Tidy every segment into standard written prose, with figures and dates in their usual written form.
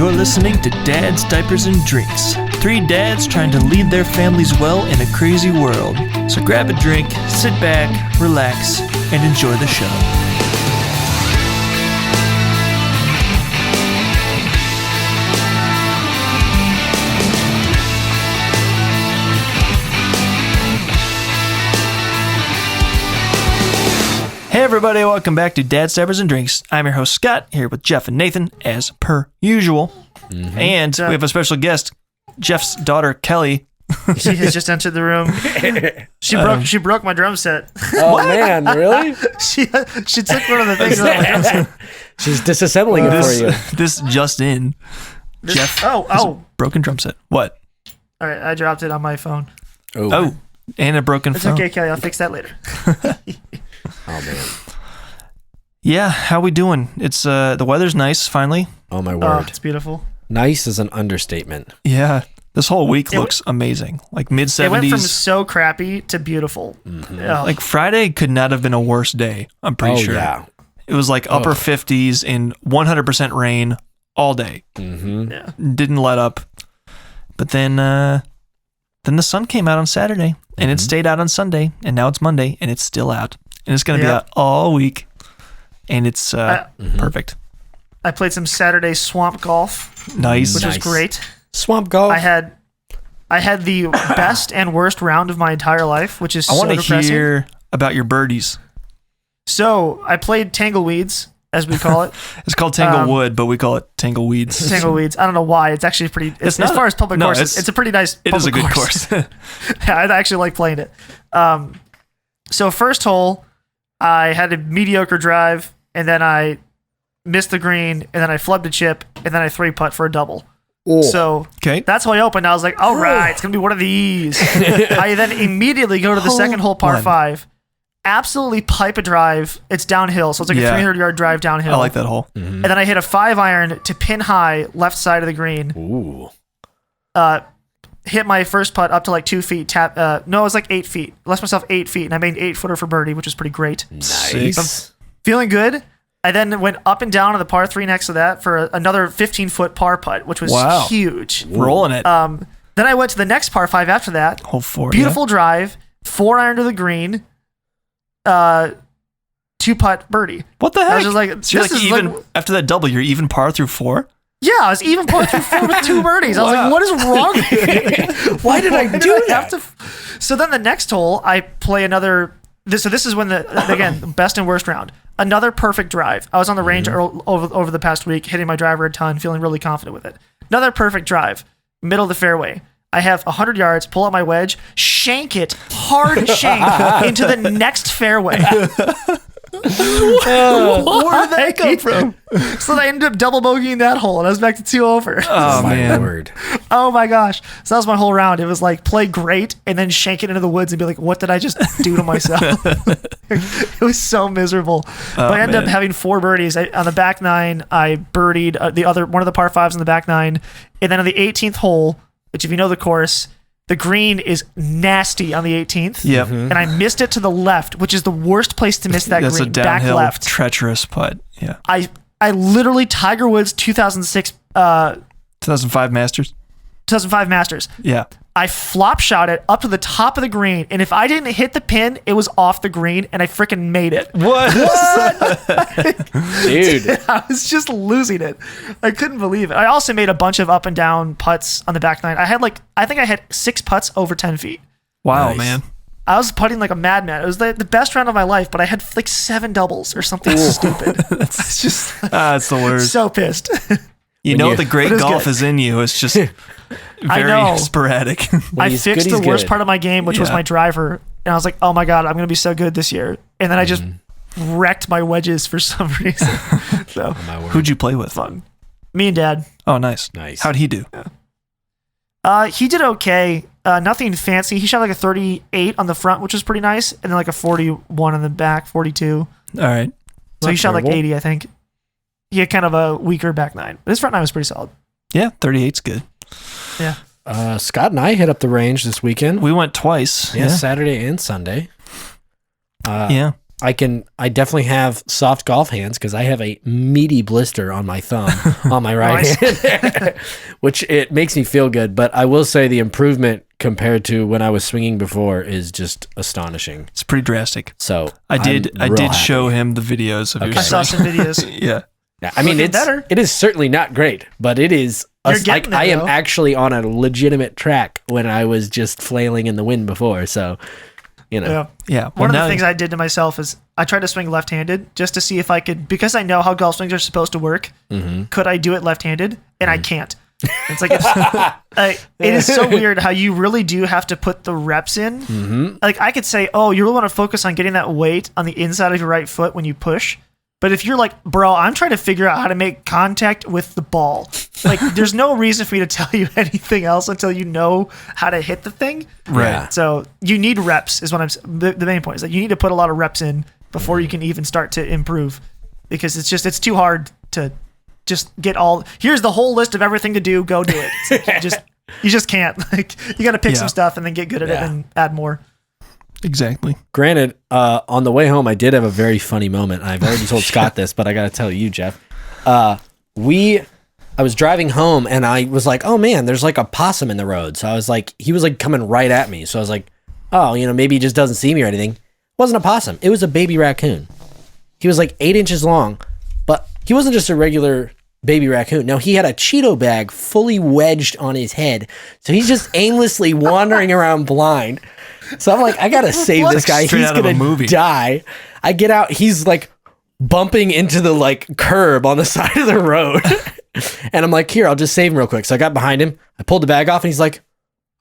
You're listening to Dads, Diapers, and Drinks. 3 dads trying to lead their families well in a crazy world. So grab a drink, sit back, relax, and enjoy the show. Hey everybody, welcome back to Dads, Diapers, and Drinks. I'm your host Scott, here with Jeff and Nathan, as per usual. Mm-hmm. And we have a special guest, Jeff's daughter, Kelly. She has just entered the room. She broke my drum set. Oh man, really? She took one of the things out of my drum set. She's disassembling it for you. This just in. Jeff has a broken drum set. What? All right, I dropped it on my phone. Oh, and a broken phone. It's okay, Kelly. I'll fix that later. Oh man. Yeah, how we doing? It's the weather's nice finally. Oh my Oh, word. it's beautiful. Nice is an understatement. Yeah, this whole week looks amazing. Like mid-70s. It went from so crappy to beautiful. Mm-hmm. Like Friday could not have been a worse day. I'm pretty sure. Yeah. It was like upper 50s and 100% rain all day. Mm-hmm. Yeah. Didn't let up. But then the sun came out on Saturday and it stayed out on Sunday, and now it's Monday and it's still out. And it's going to be out all week, and it's perfect. I played some Saturday swamp golf. Nice. Which was great. Swamp golf. I had the best and worst round of my entire life, which is I want to depressing. hear about your birdies. So I played Tangleweeds, as we call it. It's called Tanglewood, but we call it Tangleweeds. Tangleweeds. I don't know why. It's actually pretty. As far as public courses, it's a pretty nice. It is a good course. Yeah, I actually like playing it. So first hole, I had a mediocre drive, and then I missed the green, and then I flubbed a chip, and then I 3-putt for a double. Oh. So that's how I opened. I was like, all right, it's going to be one of these. I then immediately go to the second hole, par 5. Absolutely pipe a drive. It's downhill, so it's like a 300-yard drive downhill. I like that hole. Mm-hmm. And then I hit a 5-iron to pin high left side of the green. Ooh. Hit my first putt up to like 2 feet. No, it was like 8 feet. Left myself 8 feet, and I made an 8-footer for birdie, which was pretty great. Nice. Feeling good. I then went up and down on the par 3 next to that for another 15-foot par putt, which was huge. Rolling it. Then I went to the next par 5 after that. Hole 4. Beautiful drive. 4-iron to the green. 2-putt birdie. What the heck? I was just like, so after that double, you're even par through 4? Yeah, I was even par through 4 with 2 birdies. I was like, what is wrong with me? Why did I do that? So then the next hole, I play another. So this is when the best and worst round. Another perfect drive. I was on the range over the past week, hitting my driver a ton, feeling really confident with it. Another perfect drive, middle of the fairway. I have 100 yards, pull out my wedge, hard shank into the next fairway. Where did that come from? So I ended up double bogeying that hole, and I was back to 2 over. Oh, man. Word. Oh, my gosh. So that was my whole round. It was like play great and then shank it into the woods and be like, what did I just do to myself? It was so miserable. But I ended up having 4 birdies. On the back 9, I birdied one of the par 5s on the back 9. And then on the 18th hole, which if you know the course, the green is nasty on the 18th. Yep. And I missed it to the left, which is the worst place to miss that That's green. a downhill, back left. treacherous putt. Yeah. I literally Tiger Woods 2006 2005 Masters. 2005 Masters. Yeah. I flop shot it up to the top of the green, and if I didn't hit the pin, it was off the green, and I freaking made it. What? Dude. I was just losing it. I couldn't believe it. I also made a bunch of up and down putts on the back 9. I think I had 6 putts over 10 feet. Wow, Nice. man. I was putting like a madman. It was the best round of my life, but I had like 7 doubles or something stupid. It's just It's the worst. so pissed. You know the great golf is in you. It's just very sporadic. I fixed the worst part of my game, which was my driver. And I was like, oh my God, I'm going to be so good this year. And then I just wrecked my wedges for some reason. So, Who'd you play with? Fun. Me and Dad. Oh, nice. How'd he do? He did okay. Nothing fancy. He shot like a 38 on the front, which was pretty nice. And then like a 41 on the back, 42. All right. So he shot like 80, I think. He had kind of a weaker back 9. But his front 9 was pretty solid. Yeah, 38's good. Yeah. Scott and I hit up the range this weekend. We went twice. Yeah, Saturday and Sunday. Yeah. I definitely have soft golf hands because I have a meaty blister on my thumb on my right hand, which it makes me feel good. But I will say the improvement compared to when I was swinging before is just astonishing. It's pretty drastic. So I did show him the videos of your I saw some videos. Yeah. I mean, Looking better. it is certainly not great, but it is. I am actually on a legitimate track when I was just flailing in the wind before. So, Yeah. Yeah. One of the things I did to myself is I tried to swing left-handed just to see if I could, because I know how golf swings are supposed to work. Could I do it left-handed? And I can't. It's like it is so weird how you really do have to put the reps in. Like I could say, oh, you really want to focus on getting that weight on the inside of your right foot when you push. But if you're like, bro, I'm trying to figure out how to make contact with the ball. Like, there's no reason for me to tell you anything else until you know how to hit the thing. Right. So you need reps is what I'm. The main point is that you need to put a lot of reps in before you can even start to improve, because it's too hard to just get all. Here's the whole list of everything to do. Go do it. It's like you just can't. Like you got to pick some stuff and then get good at it and add more. Exactly. Granted, on the way home, I did have a very funny moment. I've already told Scott this, but I got to tell you, Jeff. I was driving home and I was like, oh man, there's like a possum in the road. So I was like, he was like coming right at me. So I was like, oh, maybe he just doesn't see me or anything. It wasn't a possum. It was a baby raccoon. He was like 8 inches long, but he wasn't just a regular baby raccoon. No, he had a Cheeto bag fully wedged on his head. So he's just aimlessly wandering around blind. So I'm like, I gotta save this guy. He's gonna die. I get out. He's like bumping into the like curb on the side of the road, and I'm like, here, I'll just save him real quick. So I got behind him. I pulled the bag off, and he's like,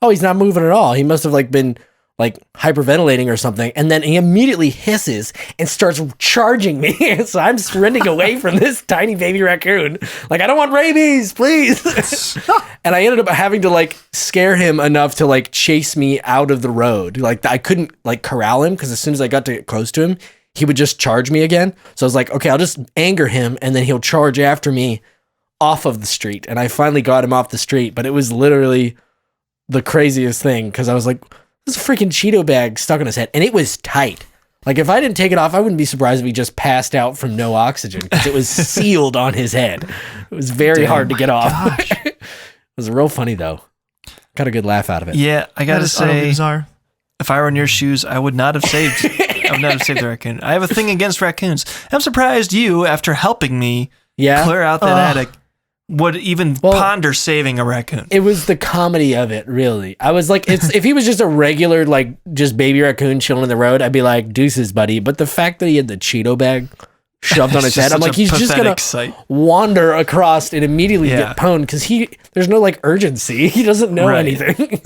oh, he's not moving at all. He must have like been like hyperventilating or something. And then he immediately hisses and starts charging me. So I'm sprinting away from this tiny baby raccoon. Like, I don't want rabies, please. And I ended up having to like scare him enough to like chase me out of the road. Like I couldn't like corral him because as soon as I got to get close to him, he would just charge me again. So I was like, okay, I'll just anger him and then he'll charge after me off of the street. And I finally got him off the street, but it was literally the craziest thing because I was like, there's a freaking Cheeto bag stuck on his head, and it was tight. Like, if I didn't take it off, I wouldn't be surprised if he just passed out from no oxygen because it was sealed on his head. It was very hard to get off. It was real funny, though. Got a good laugh out of it. Yeah, I gotta say, if I were in your shoes, I would not have saved. I would not have saved the raccoon. I have a thing against raccoons. I'm surprised you, after helping me clear out that attic, would even ponder saving a raccoon. It was the comedy of it, really. I was like, if he was just a regular, like, just baby raccoon chilling in the road, I'd be like, deuces, buddy. But the fact that he had the Cheeto bag shoved on his head, I'm like, he's just going to wander across and immediately get pwned because there's no, like, urgency. He doesn't know anything.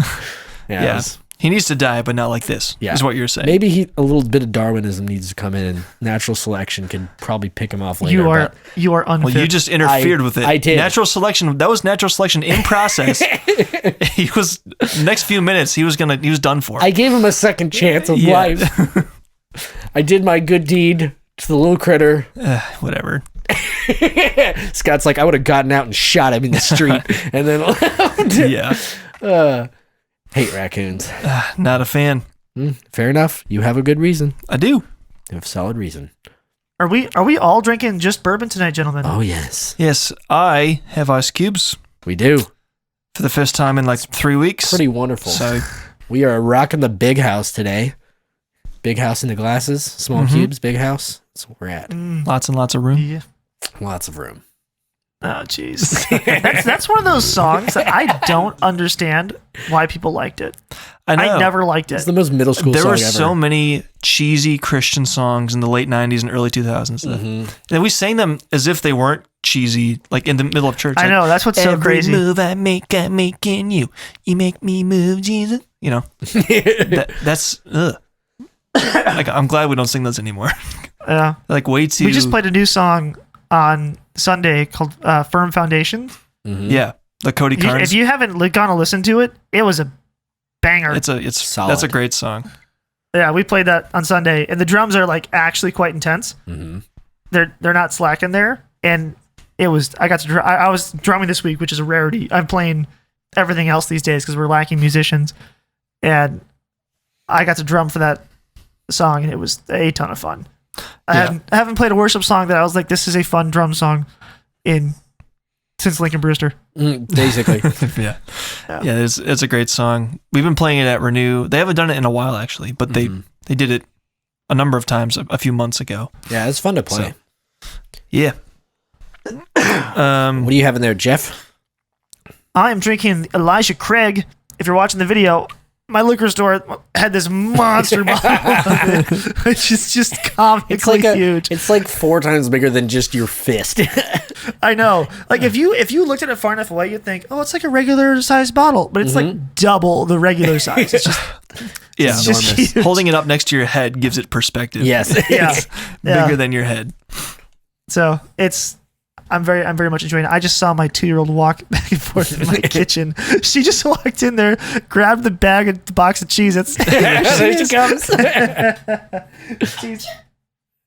Yeah. He needs to die, but not like this, is what you're saying. Maybe a little bit of Darwinism needs to come in, and natural selection can probably pick him off later. You are unfit. Well, you just interfered with it. I did. Natural selection, that was natural selection in process. He was, next few minutes, he was done for. I gave him a second chance of life. I did my good deed to the little critter. Whatever. Scott's like, I would have gotten out and shot him in the street. And then, hate raccoons. Not a fan. Fair enough. You have a good reason. I do. You have a solid reason. Are we all drinking just bourbon tonight, gentlemen? Oh, yes. Yes, I have ice cubes. We do. For the first time in like 3 weeks. Pretty wonderful. So we are rocking the big house today. Big house in the glasses. Small cubes, big house. That's where we're at. Lots and lots of room. Yeah. Lots of room. Oh, jeez. that's one of those songs that I don't understand why people liked it. I know. I never liked it. It's the most middle school song ever. There were so many cheesy Christian songs in the late 90s and early 2000s. And we sang them as if they weren't cheesy, like in the middle of church. I know. That's what's so crazy. Every move I make, I'm making you. You make me move, Jesus. You know, that's, like, I'm glad we don't sing those anymore. Yeah. Like, way too. We just played a new song on Sunday called Firm Foundation. Yeah. The Cody Carnes. If you haven't gone to listen to it, it was a banger. It's solid. That's a great song. Yeah, we played that on Sunday, and the drums are like actually quite intense. They're not slacking there, and it was. I was drumming this week, which is a rarity. I'm playing everything else these days because we're lacking musicians, and I got to drum for that song, and it was a ton of fun. I haven't played a worship song that I was like, this is a fun drum song since Lincoln Brewster. Basically. Yeah. It's a great song. We've been playing it at Renew. They haven't done it in a while actually, but they did it a number of times a few months ago. Yeah, it's fun to play. So, yeah. What are you having there, Jeff? I am drinking Elijah Craig. If you're watching the video, my liquor store had this monster bottle, which is just comically huge. It's like 4 times bigger than just your fist. I know. Like if you looked at it far enough away, you'd think, oh, it's like a regular sized bottle, but it's like double the regular size. It's just it's just huge. Holding it up next to your head gives it perspective. Yes, it's bigger than your head. So I'm very much enjoying it. I just saw my 2-year-old walk back and forth in my kitchen. She just walked in there, grabbed the box of Cheez-Its. There she comes. Cheese.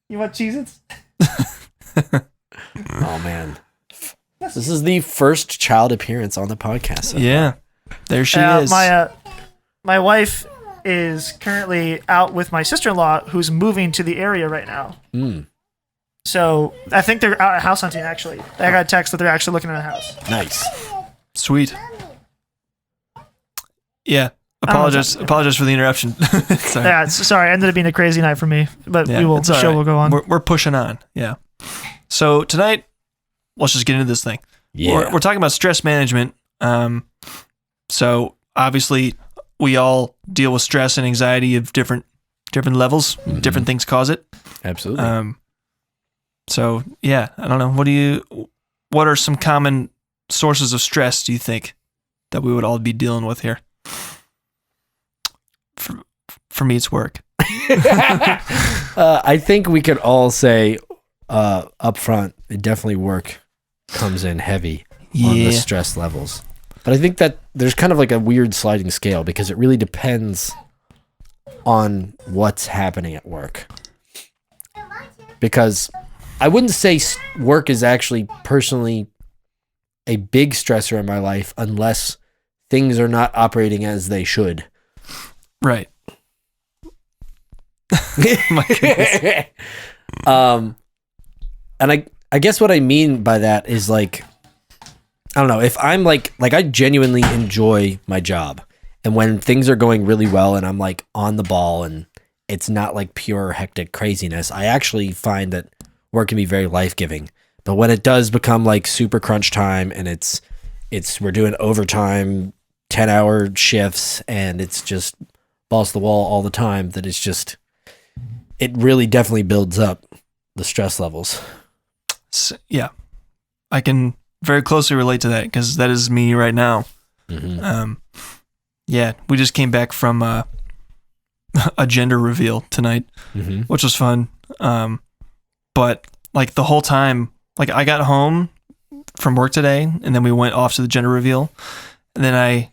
You want Cheez-Its? Oh, man. This is the first child appearance on the podcast. So yeah. There she is. My wife is currently out with my sister-in-law who's moving to the area right now. So I think they're out house hunting, actually. I got a text that they're actually looking at a house. Nice. Sweet. Yeah. Apologize for the interruption. Sorry. Yeah, sorry. It ended up being a crazy night for me, but the show will go on. We're pushing on. Yeah. So tonight, let's just get into this thing. Yeah. We're talking about stress management. So obviously, we all deal with stress and anxiety of different levels. Different things cause it. Absolutely. So yeah, I don't know. What are some common sources of stress do you think that we would all be dealing with here? For me, it's work. I think we could all say up front, definitely work comes in heavy on the stress levels. But I think that there's kind of like a weird sliding scale because it really depends on what's happening at work. Because I wouldn't say work is actually personally a big stressor in my life unless things are not operating as they should. Right. My goodness. And I guess what I mean by that is like, I don't know, if I'm like I genuinely enjoy my job, and when things are going really well and I'm like on the ball and it's not like pure hectic craziness, I actually find that work can be very life-giving. But when it does become like super crunch time and it's we're doing overtime, 10-hour shifts, and it's just balls to the wall all the time, that it really definitely builds up the stress levels. So, yeah, I can very closely relate to that because that is me right now. Yeah, we just came back from a gender reveal tonight, which was fun. But like the whole time, like I got home from work today and then we went off to the gender reveal, and then I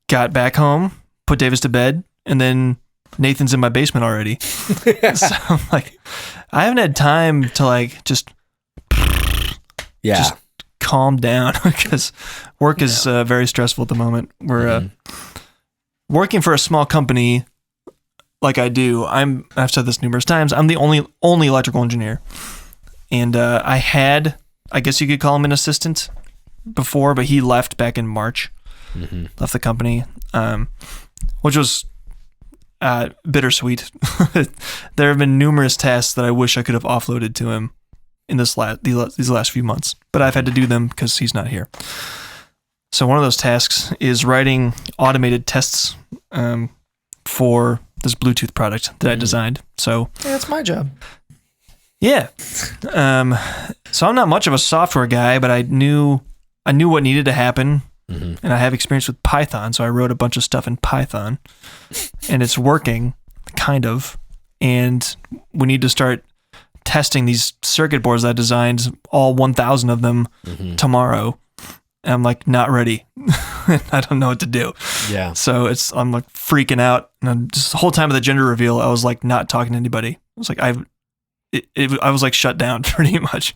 got back home, put Davis to bed, and then Nathan's in my basement already. So I'm like, I haven't had time to like just calm down because work is very stressful at the moment. We're working for a small company like I do. I've said this numerous times. I'm the only electrical engineer. And I guess you could call him an assistant before, but he left back in March, left the company, which was bittersweet. There have been numerous tasks that I wish I could have offloaded to him in these last few months, but I've had to do them because he's not here. So one of those tasks is writing automated tests for this Bluetooth product that I designed. So that's my job. Yeah. So I'm not much of a software guy, but I knew what needed to happen, and I have experience with Python, so I wrote a bunch of stuff in Python, and it's working, kind of, and we need to start testing these circuit boards that I designed, all 1,000 of them, tomorrow. And I'm like, not ready. I don't know what to do. Yeah. So I'm like freaking out. And I'm just the whole time of the gender reveal, I was like not talking to anybody. I was like, I was like shut down pretty much.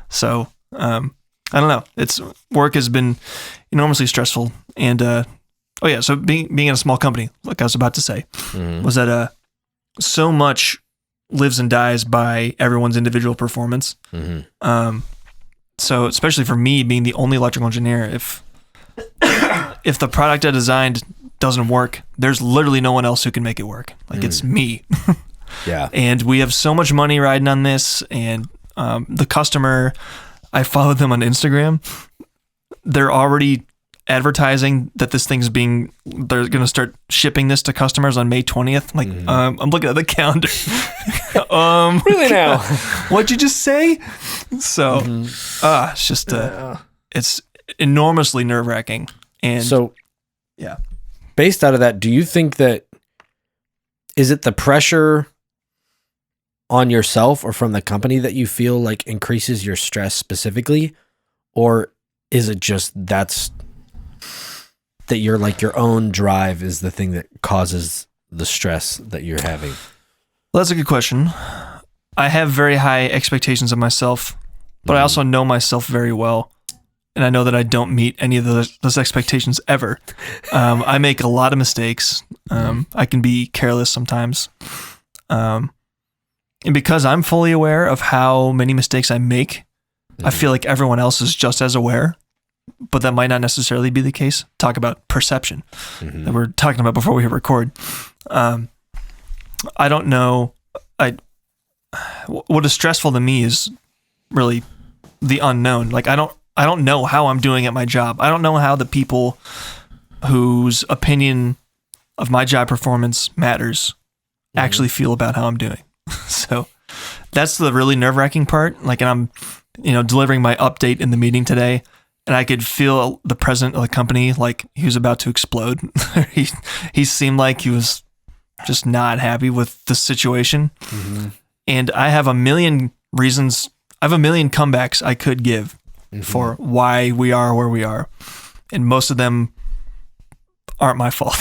So, I don't know. Work has been enormously stressful. And, so being in a small company, like I was about to say, was that, so much lives and dies by everyone's individual performance. So especially for me being the only electrical engineer, if the product I designed doesn't work, there's literally no one else who can make it work. Like it's me. Yeah. And we have so much money riding on this. And the customer, I followed them on Instagram. They're already advertising that this thing's they're going to start shipping this to customers on May 20th. Like, I'm looking at the calendar. Really now? What'd you just say? So, it's just, it's enormously nerve wracking. And so, yeah. Based out of that, do you think that, is it the pressure on yourself or from the company that you feel like increases your stress specifically? Or is it just that you're like your own drive is the thing that causes the stress that you're having? Well, that's a good question. I have very high expectations of myself, but I also know myself very well. And I know that I don't meet any of those expectations ever. I make a lot of mistakes. I can be careless sometimes. And because I'm fully aware of how many mistakes I make, I feel like everyone else is just as aware, but that might not necessarily be the case. Talk about perception that we're talking about before we hit record. I don't know. What is stressful to me is really the unknown. Like I don't know how I'm doing at my job. I don't know how the people whose opinion of my job performance matters actually feel about how I'm doing. So that's the really nerve-wracking part. Like, and I'm, delivering my update in the meeting today, and I could feel the president of the company, like he was about to explode. He seemed like he was just not happy with the situation. And I have a million reasons. I have a million comebacks I could give for why we are where we are. And most of them aren't my fault.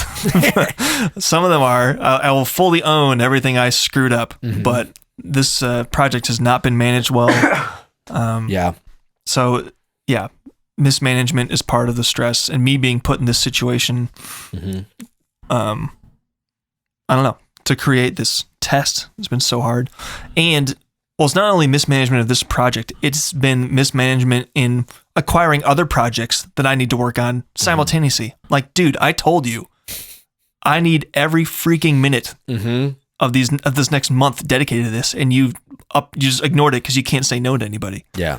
Some of them are. I will fully own everything I screwed up, but this project has not been managed well. So, yeah, mismanagement is part of the stress, and me being put in this situation, I don't know, to create this test has been so hard. And, well, it's not only mismanagement of this project, it's been mismanagement in acquiring other projects that I need to work on simultaneously. Like, dude, I told you, I need every freaking minute of this next month dedicated to this, and you just ignored it because you can't say no to anybody. Yeah.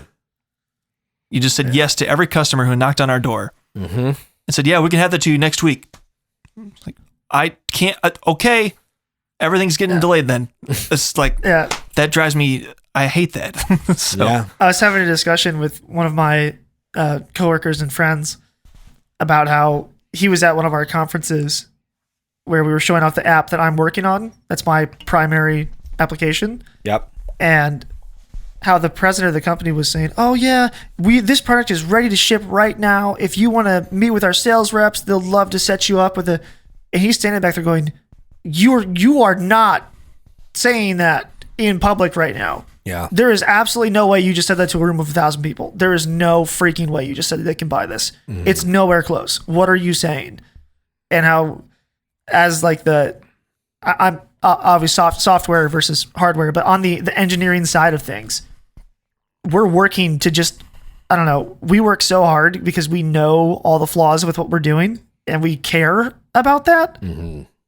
You just said yes to every customer who knocked on our door and said, yeah, we can have that to you next week. Like, I can't, okay, everything's getting delayed then. It's like, that drives me, I hate that. So. I was having a discussion with one of my coworkers and friends about how he was at one of our conferences where we were showing off the app that I'm working on. That's my primary application. Yep. And how the president of the company was saying, oh yeah, this product is ready to ship right now. If you want to meet with our sales reps, they'll love to set you up with and he's standing back there going, you are not saying that in public right now. Yeah. There is absolutely no way you just said that to a room of 1,000 people. There is no freaking way you just said that they can buy this. It's nowhere close. What are you saying? And how, as like I'm obviously software versus hardware, but on the engineering side of things, we're working to just, I don't know, we work so hard because we know all the flaws with what we're doing and we care about that.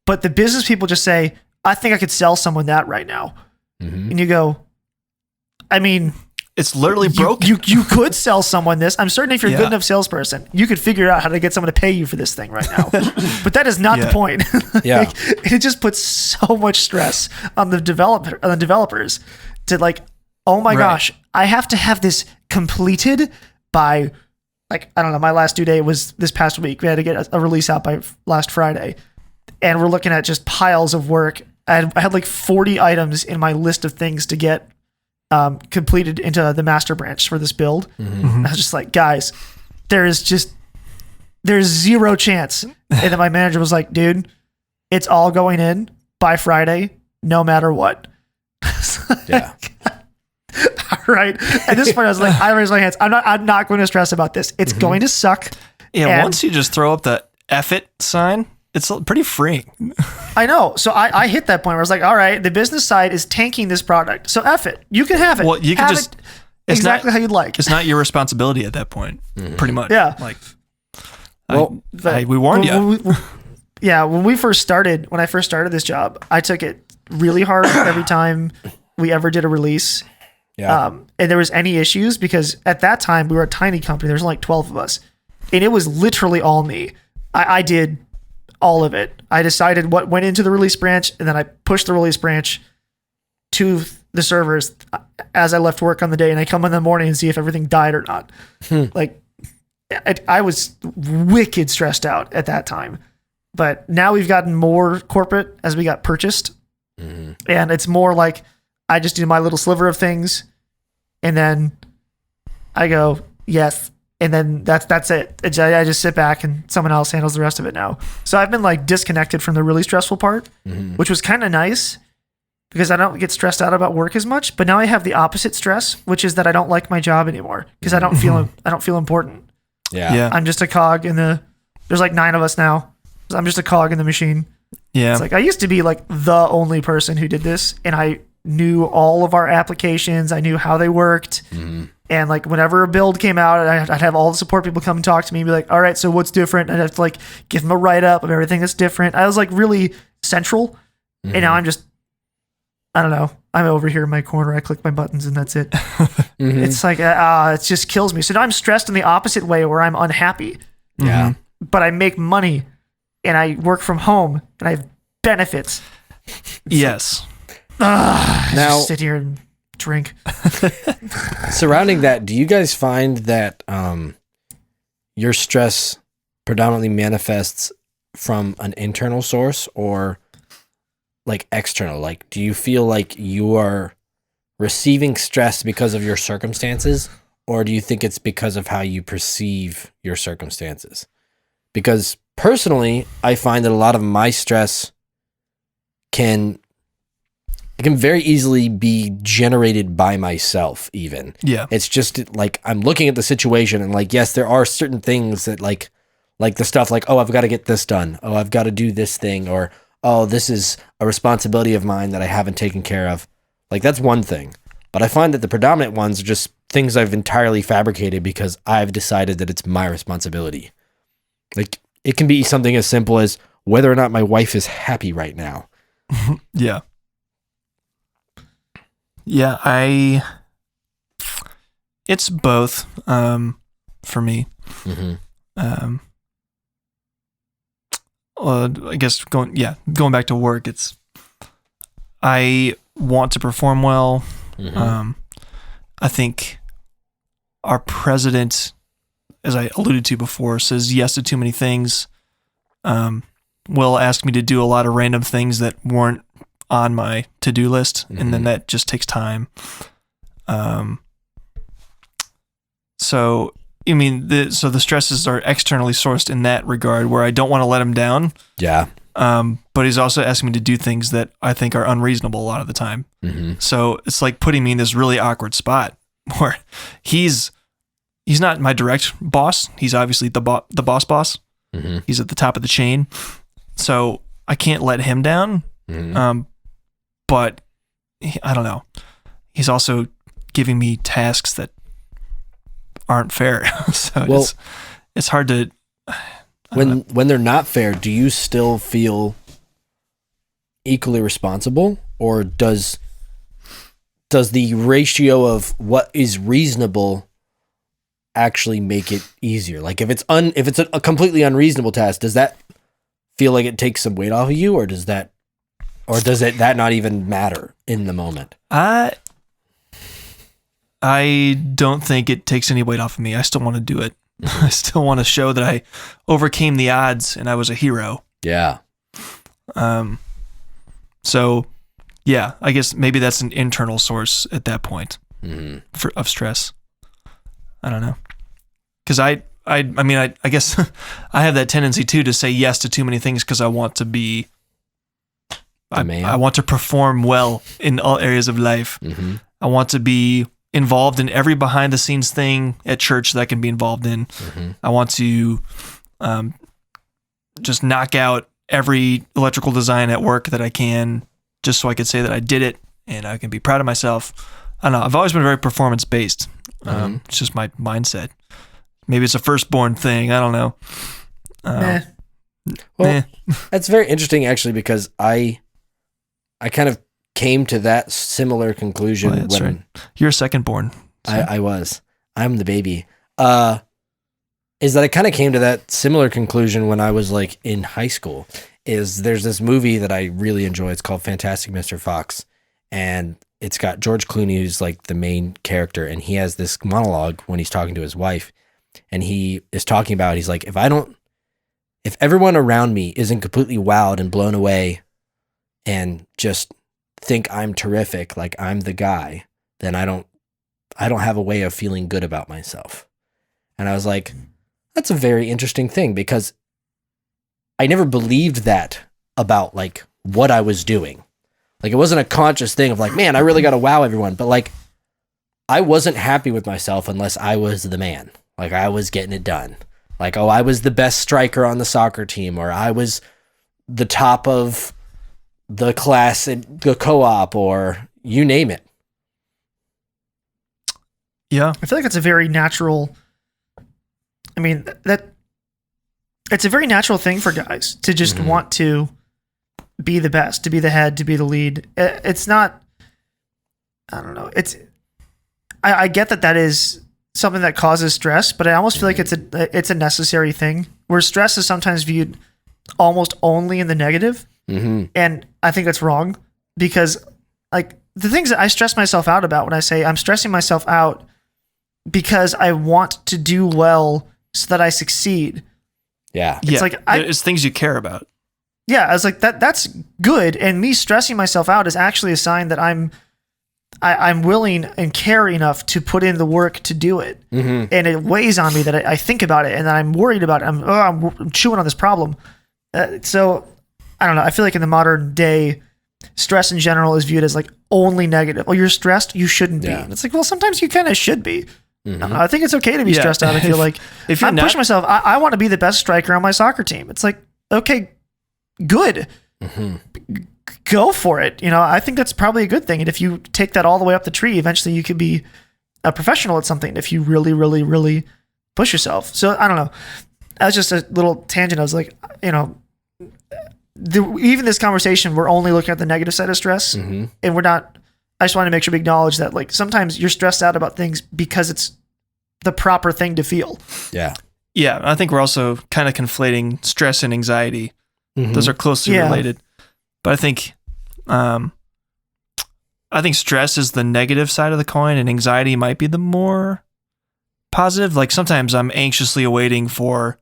But the business people just say, I think I could sell someone that right now. And you go, I mean, it's literally broken. You could sell someone this. I'm certain if you're a good enough salesperson, you could figure out how to get someone to pay you for this thing right now. But that is not the point. Yeah. It just puts so much stress on the developers to like, oh my gosh, I have to have this completed by, like, I don't know, my last due date was this past week. We had to get a release out by last Friday. And we're looking at just piles of work. I had like 40 items in my list of things to get completed into the master branch for this build. I was just like, guys, there's zero chance. And then my manager was like, dude, it's all going in by Friday, no matter what. Yeah. All right. At this point, I was like, I raised my hands. I'm not going to stress about this. It's going to suck. Yeah. Once you just throw up the F it sign, it's pretty freeing. I know. So I hit that point where I was like, all right, the business side is tanking this product. So F it. You can have it. Well, you can have just it exactly how you'd like. It's not your responsibility at that point, pretty much. Yeah. Like, Well, we warned you. When I first started this job, I took it really hard every time we ever did a release. Yeah. And there was any issues because at that time we were a tiny company. There's only like 12 of us. And it was literally all me. I did all of it. I decided what went into the release branch, and then I pushed the release branch to the servers as I left work on the day, and I come in the morning and see if everything died or not. Like, I was wicked stressed out at that time. But now we've gotten more corporate as we got purchased. And it's more like I just do my little sliver of things, and then I go, yes. And then that's it. I just sit back and someone else handles the rest of it now. So I've been like disconnected from the really stressful part, which was kind of nice because I don't get stressed out about work as much. But now I have the opposite stress, which is that I don't like my job anymore because I don't feel important. Yeah. I'm just a cog in there's like 9 of us now. I'm just a cog in the machine. Yeah. It's like I used to be like the only person who did this, and I knew all of our applications. I knew how they worked. And like whenever a build came out, I'd have all the support people come and talk to me and be like, all right, so what's different? And I'd have to like give them a write-up of everything that's different. I was like really central. And now I'm just, I don't know. I'm over here in my corner. I click my buttons and that's it. It's like, it just kills me. So now I'm stressed in the opposite way where I'm unhappy. Yeah. But I make money and I work from home and I have benefits. Yes. I Now just sit here and drink. surrounding that, do you guys find that your stress predominantly manifests from an internal source or like external? Like, do you feel like you are receiving stress because of your circumstances, or do you think it's because of how you perceive your circumstances? Because personally, I find that a lot of my stress can very easily be generated by myself even. Yeah. It's just like I'm looking at the situation and like, yes, there are certain things that like the stuff like, oh, I've got to get this done. Oh, I've got to do this thing. Or, oh, this is a responsibility of mine that I haven't taken care of. Like that's one thing. But I find that the predominant ones are just things I've entirely fabricated because I've decided that it's my responsibility. Like it can be something as simple as whether or not my wife is happy right now. Yeah. Yeah, it's both for me. I guess going back to work, it's I want to perform well. I think our president, as I alluded to before, says yes to too many things. Will ask me to do a lot of random things that weren't on my to-do list, and then that just takes time. So I mean, the stresses are externally sourced in that regard, where I don't want to let him down. Yeah. But he's also asking me to do things that I think are unreasonable a lot of the time. So it's like putting me in this really awkward spot where he's not my direct boss. He's obviously the boss. He's at the top of the chain. So I can't let him down. But I don't know. He's also giving me tasks that aren't fair. So it's hard to. When they're not fair, do you still feel equally responsible, or does the ratio of what is reasonable actually make it easier? Like if it's a completely unreasonable task, does that feel like it takes some weight off of you, or does that not even matter in the moment? I don't think it takes any weight off of me. I still want to do it. I still want to show that I overcame the odds and I was a hero. Yeah. So yeah, I guess maybe that's an internal source at that point of stress. I don't know. Cause I guess I have that tendency too, to say yes to too many things. Cause I want to be, I want to perform well in all areas of life. I want to be involved in every behind the scenes thing at church that I can be involved in. I want to just knock out every electrical design at work that I can, just so I could say that I did it and I can be proud of myself. I don't know. I've always been very performance based. It's just my mindset. Maybe it's a firstborn thing. I don't know. Well, that's very interesting actually, because I kind of came to that similar conclusion when right. You're a secondborn. So. I'm the baby. Is that I kind of came to that similar conclusion when I was like in high school. There's this movie that I really enjoy. It's called Fantastic Mr. Fox, and it's got George Clooney, who's like the main character, and he has this monologue when he's talking to his wife, and he is talking about, he's like, if everyone around me isn't completely wowed and blown away and just think I'm terrific, like I'm the guy, then I don't have a way of feeling good about myself. And I was like, that's a very interesting thing, because I never believed that about like what I was doing. Like it wasn't a conscious thing of like, man, I really got to wow everyone. But like, I wasn't happy with myself unless I was the man. Like I was getting it done. Like, oh, I was the best striker on the soccer team, or I was the top of the class at the co-op, or you name it. Yeah. I feel like it's a very natural, it's a very natural thing for guys to just want to be the best, to be the head, to be the lead. It's not, I don't know. I get that is something that causes stress, but I almost feel like it's a necessary thing, where stress is sometimes viewed almost only in the negative. And I think that's wrong, because like the things that I stress myself out about, when I say I'm stressing myself out because I want to do well so that I succeed. Yeah. It's like it's things you care about. Yeah, I was like, that's good, and me stressing myself out is actually a sign that I'm willing and care enough to put in the work to do it. And it weighs on me that I think about it and that I'm worried about it. I'm chewing on this problem. So I don't know. I feel like in the modern day, stress in general is viewed as like only negative. Oh, you're stressed? You shouldn't be. It's like, well, sometimes you kind of should be. I think it's okay to be stressed out. I feel like if I'm pushing myself, I want to be the best striker on my soccer team. It's like, okay, good. Go for it. I think that's probably a good thing. And if you take that all the way up the tree, eventually you could be a professional at something if you really, really, really push yourself. So I don't know. That was just a little tangent. I was like, even this conversation, we're only looking at the negative side of stress, and we're not. I just want to make sure we acknowledge that, like, sometimes you're stressed out about things because it's the proper thing to feel. Yeah. Yeah. I think we're also kind of conflating stress and anxiety. Those are closely related. But I think stress is the negative side of the coin, and anxiety might be the more positive. Like sometimes I'm anxiously awaiting for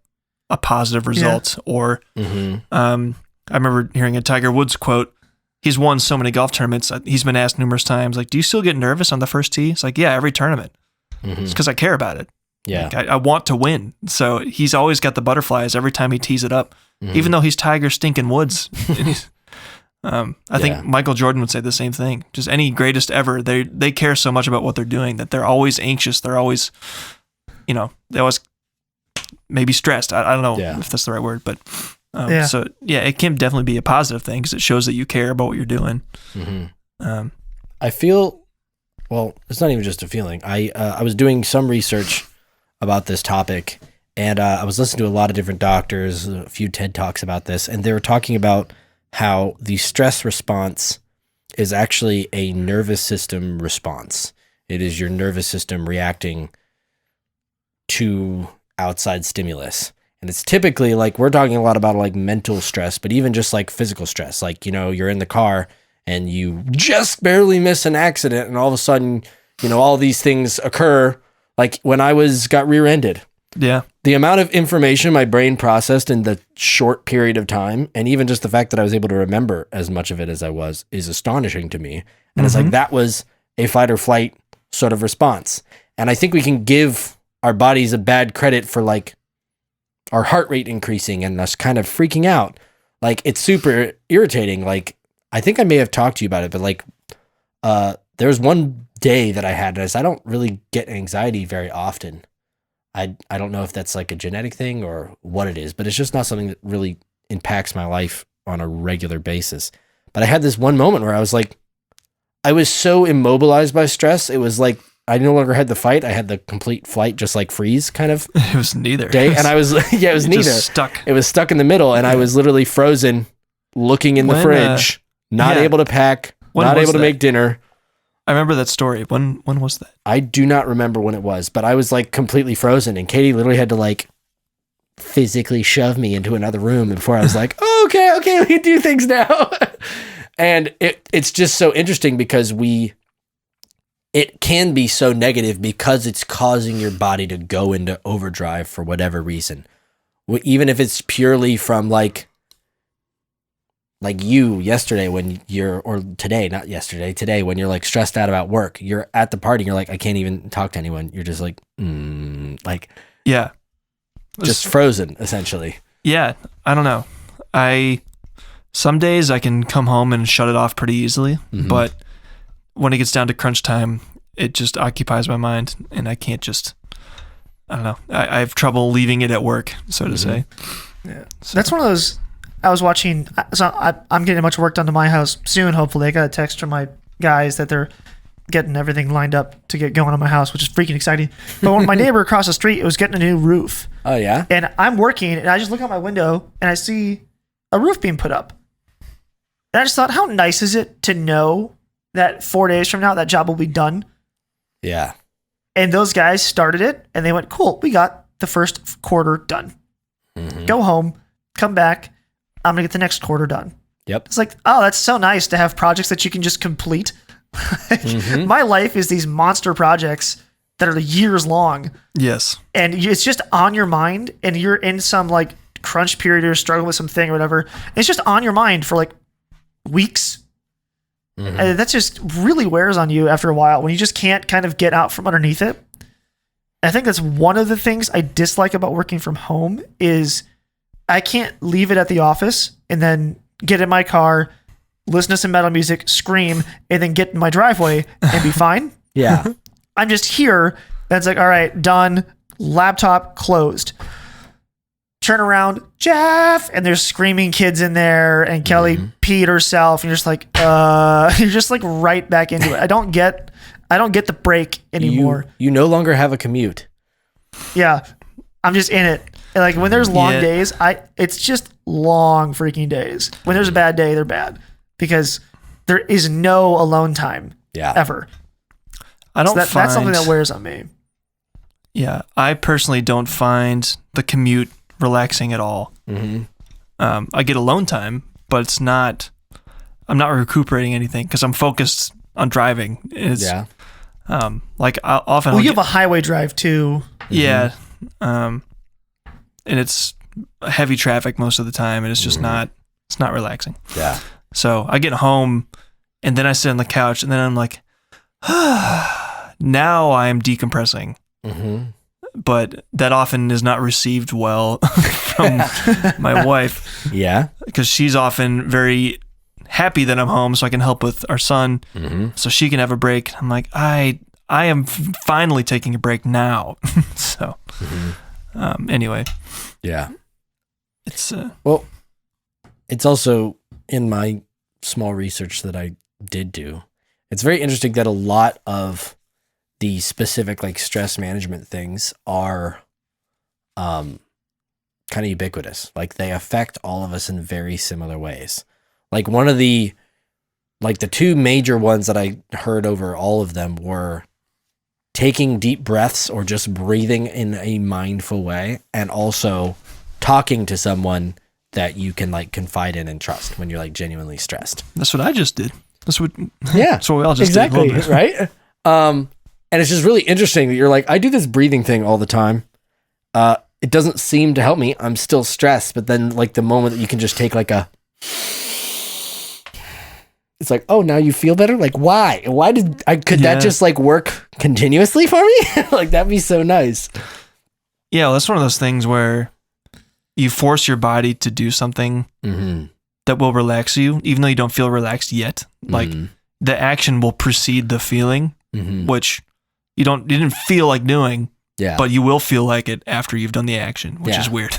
a positive result, or I remember hearing a Tiger Woods quote. He's won so many golf tournaments. He's been asked numerous times, like, do you still get nervous on the first tee? It's like, yeah, every tournament. It's because I care about it. Yeah. Like, I want to win. So he's always got the butterflies every time he tees it up, even though he's Tiger stinking Woods. I think Michael Jordan would say the same thing. Just any greatest ever, they care so much about what they're doing that they're always anxious. They're always, they always maybe stressed. I don't know if that's the right word, but so yeah, it can definitely be a positive thing because it shows that you care about what you're doing. I feel, well, it's not even just a feeling. I was doing some research about this topic, and I was listening to a lot of different doctors, a few TED Talks about this, and they were talking about how the stress response is actually a nervous system response. It is your nervous system reacting to outside stimulus. And it's typically like, we're talking a lot about like mental stress, but even just like physical stress. Like, you're in the car and you just barely miss an accident, and all of a sudden, all these things occur. Like when I got rear-ended. Yeah. The amount of information my brain processed in the short period of time, and even just the fact that I was able to remember as much of it as I was, is astonishing to me. And it's like, that was a fight or flight sort of response. And I think we can give our bodies a bad credit for like our heart rate increasing and us kind of freaking out. Like, it's super irritating. Like, I think I may have talked to you about it, but like, there was one day that I had this. I don't really get anxiety very often. I don't know if that's like a genetic thing or what it is, but it's just not something that really impacts my life on a regular basis. But I had this one moment where I was like, I was so immobilized by stress. It was like I no longer had the fight. I had the complete flight, just like freeze kind of. It was neither. Day. And I was, it was neither. Just stuck. It was stuck in the middle, and I was literally frozen, looking in the fridge, not able to pack, not able to make dinner. I remember that story. When was that? I do not remember when it was, but I was like completely frozen, and Katie literally had to like physically shove me into another room before I was like, oh, okay, we can do things now. And it's just so interesting because it can be so negative because it's causing your body to go into overdrive for whatever reason. Even if it's purely from like you yesterday when or today, not yesterday, today when you're like stressed out about work, you're at the party, you're like, I can't even talk to anyone. You're just like, yeah, just frozen essentially. Yeah. I don't know. Some days I can come home and shut it off pretty easily, but when it gets down to crunch time, it just occupies my mind, and I can't just, I don't know. I have trouble leaving it at work, so to say. Yeah. So that's one of those, I was watching, so I'm getting a bunch of work done to my house soon, hopefully. I got a text from my guys that they're getting everything lined up to get going on my house, which is freaking exciting. But when my neighbor across the street was getting a new roof. Oh, yeah? And I'm working, and I just look out my window, and I see a roof being put up. And I just thought, how nice is it to know that 4 days from now, that job will be done? Yeah. And those guys started it, and they went, cool, we got the first quarter done. Go home, come back, I'm going to get the next quarter done. Yep. It's like, oh, that's so nice to have projects that you can just complete. My life is these monster projects that are years long. Yes. And it's just on your mind, and you're in some like crunch period or struggling with something or whatever. It's just on your mind for like weeks. And that just really wears on you after a while when you just can't kind of get out from underneath it. I think that's one of the things I dislike about working from home is I can't leave it at the office and then get in my car, listen to some metal music, scream, and then get in my driveway and be fine. Yeah. I'm just here. That's like, all right, done. Laptop closed. Turn around, Jeff, and there's screaming kids in there, and Kelly peed herself, and you're just like, you're just like right back into it. I don't get the break anymore. You no longer have a commute. Yeah, I'm just in it. And like when there's long days, it's just long freaking days. When there's a bad day, they're bad because there is no alone time. Yeah, ever. That's something that wears on me. Yeah, I personally don't find the commute relaxing at all. I get alone time, but I'm not recuperating anything because I'm focused on driving. Like I'll often. Well, you have a highway drive too. Yeah, and it's heavy traffic most of the time, and it's just it's not relaxing. Yeah. So I get home, and then I sit on the couch, and then I'm like, now I am decompressing. But that often is not received well from my wife. Yeah. Because she's often very happy that I'm home so I can help with our son so she can have a break. I'm like, I am finally taking a break now. So anyway. Yeah. It's well, it's also in my small research that I did do. It's very interesting that a lot of the specific like stress management things are kind of ubiquitous. Like they affect all of us in very similar ways. Like one of the two major ones that I heard over all of them were taking deep breaths or just breathing in a mindful way, and also talking to someone that you can like confide in and trust when you're like genuinely stressed. That's what I just did. That's what we all just exactly, did. Right? And it's just really interesting that you're like, I do this breathing thing all the time. It doesn't seem to help me. I'm still stressed. But then like the moment that you can just take like it's like, oh, now you feel better? Like, why? Could that just like work continuously for me? Like, that'd be so nice. Yeah, well, that's one of those things where you force your body to do something that will relax you, even though you don't feel relaxed yet. Like the action will precede the feeling, which you didn't feel like doing, but you will feel like it after you've done the action, which is weird.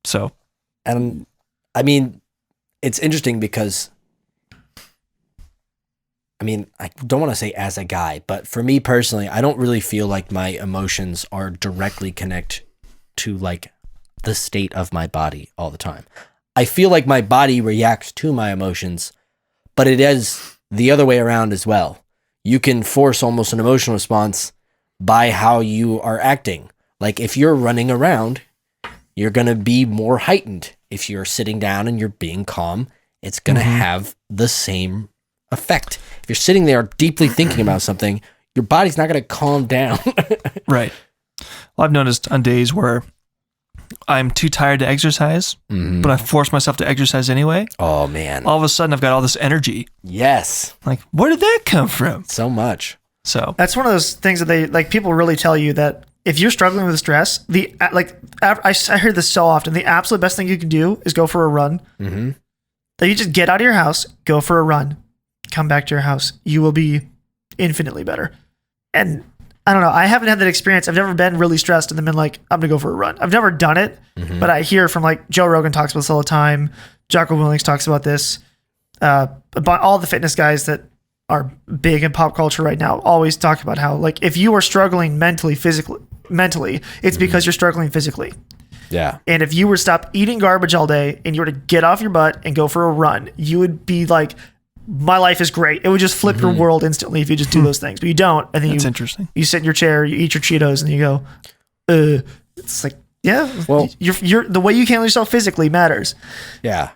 So And I mean, it's interesting because, I mean, I don't want to say as a guy, but for me personally, I don't really feel like my emotions are directly connect to like the state of my body all the time. I feel like my body reacts to my emotions, but it is the other way around as well. You can force almost an emotional response by how you are acting. Like if you're running around, you're going to be more heightened. If you're sitting down and you're being calm, it's going to have the same effect. If you're sitting there deeply thinking about something, your body's not going to calm down. Right. Well, I've noticed on days where I'm too tired to exercise, but I force myself to exercise anyway. Oh, man. All of a sudden, I've got all this energy. Yes. Like, where did that come from? So much. So that's one of those things that they like. People really tell you that if you're struggling with stress, I hear this so often. The absolute best thing you can do is go for a run. That you just get out of your house, go for a run, come back to your house. You will be infinitely better. And I don't know. I haven't had that experience. I've never been really stressed and then been like, I'm going to go for a run. I've never done it, but I hear from like Joe Rogan talks about this all the time. Jocko Willink talks about this. About all the fitness guys that are big in pop culture right now always talk about how like if you are struggling mentally, it's because you're struggling physically. Yeah. And if you were to stop eating garbage all day and you were to get off your butt and go for a run, you would be like, my life is great. It would just flip your world instantly if you just do those things. But you don't. And then that's interesting. You sit in your chair, you eat your Cheetos, and you go, it's like, yeah, well, you're the way you handle yourself physically matters. Yeah.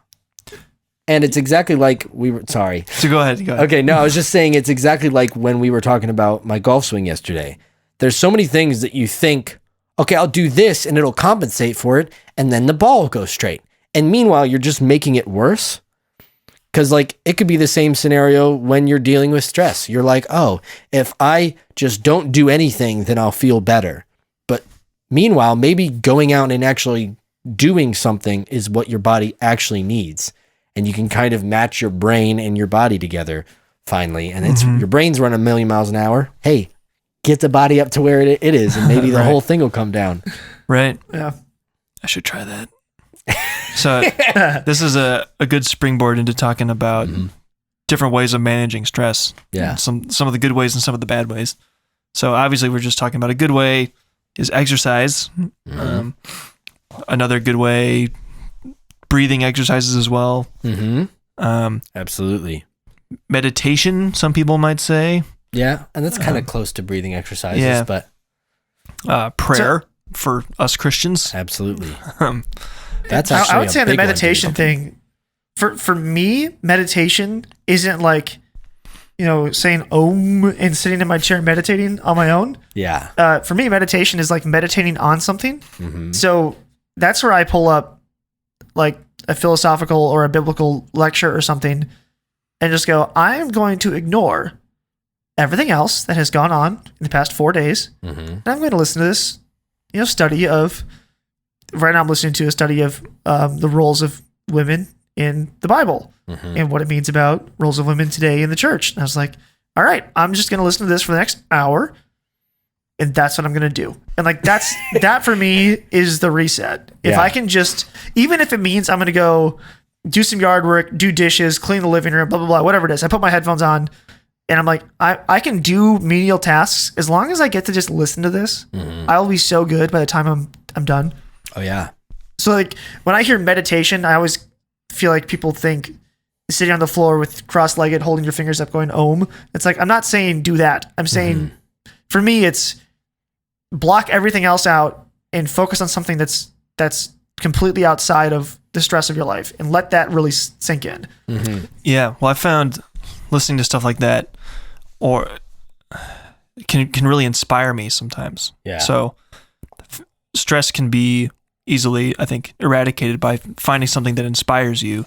And it's exactly like sorry. So go ahead. Okay, no, I was just saying it's exactly like when we were talking about my golf swing yesterday. There's so many things that you think, okay, I'll do this and it'll compensate for it, and then the ball will go straight. And meanwhile, you're just making it worse. Because like it could be the same scenario when you're dealing with stress. You're like, oh, if I just don't do anything, then I'll feel better. But meanwhile, maybe going out and actually doing something is what your body actually needs. And you can kind of match your brain and your body together finally. And it's your brain's running 1,000,000 miles an hour. Hey, get the body up to where it is, and maybe the whole thing will come down. Right. Yeah. I should try that. So this is a good springboard into talking about different ways of managing stress. Yeah. Some of the good ways and some of the bad ways. So obviously we're just talking about a good way is exercise. Another good way, breathing exercises as well. Absolutely. Meditation, some people might say. Yeah. And that's kind of close to breathing exercises, but prayer for us Christians. Absolutely. That's actually I would say a the big one, meditation dude. thing for me, meditation isn't like, saying Om and sitting in my chair meditating on my own. Yeah. For me, meditation is like meditating on something. So that's where I pull up like a philosophical or a biblical lecture or something and just go, I am going to ignore everything else that has gone on in the past 4 days. And I'm going to listen to this, study of, right now I'm listening to a study of the roles of women in the Bible and what it means about roles of women today in the church. And I was like, all right, I'm just going to listen to this for the next hour. And that's what I'm going to do. And like, that for me is the reset. If I can just, even if it means I'm going to go do some yard work, do dishes, clean the living room, blah, blah, blah, whatever it is. I put my headphones on and I'm like, I can do menial tasks. As long as I get to just listen to this, I'll be so good by the time I'm done. Oh yeah. So like when I hear meditation, I always feel like people think sitting on the floor with cross-legged, holding your fingers up, going Om. It's like, I'm not saying do that. I'm saying for me, it's block everything else out and focus on something that's completely outside of the stress of your life and let that really sink in. Yeah. Well, I found listening to stuff like that or can really inspire me sometimes. Yeah. So stress can be easily, I think, eradicated by finding something that inspires you,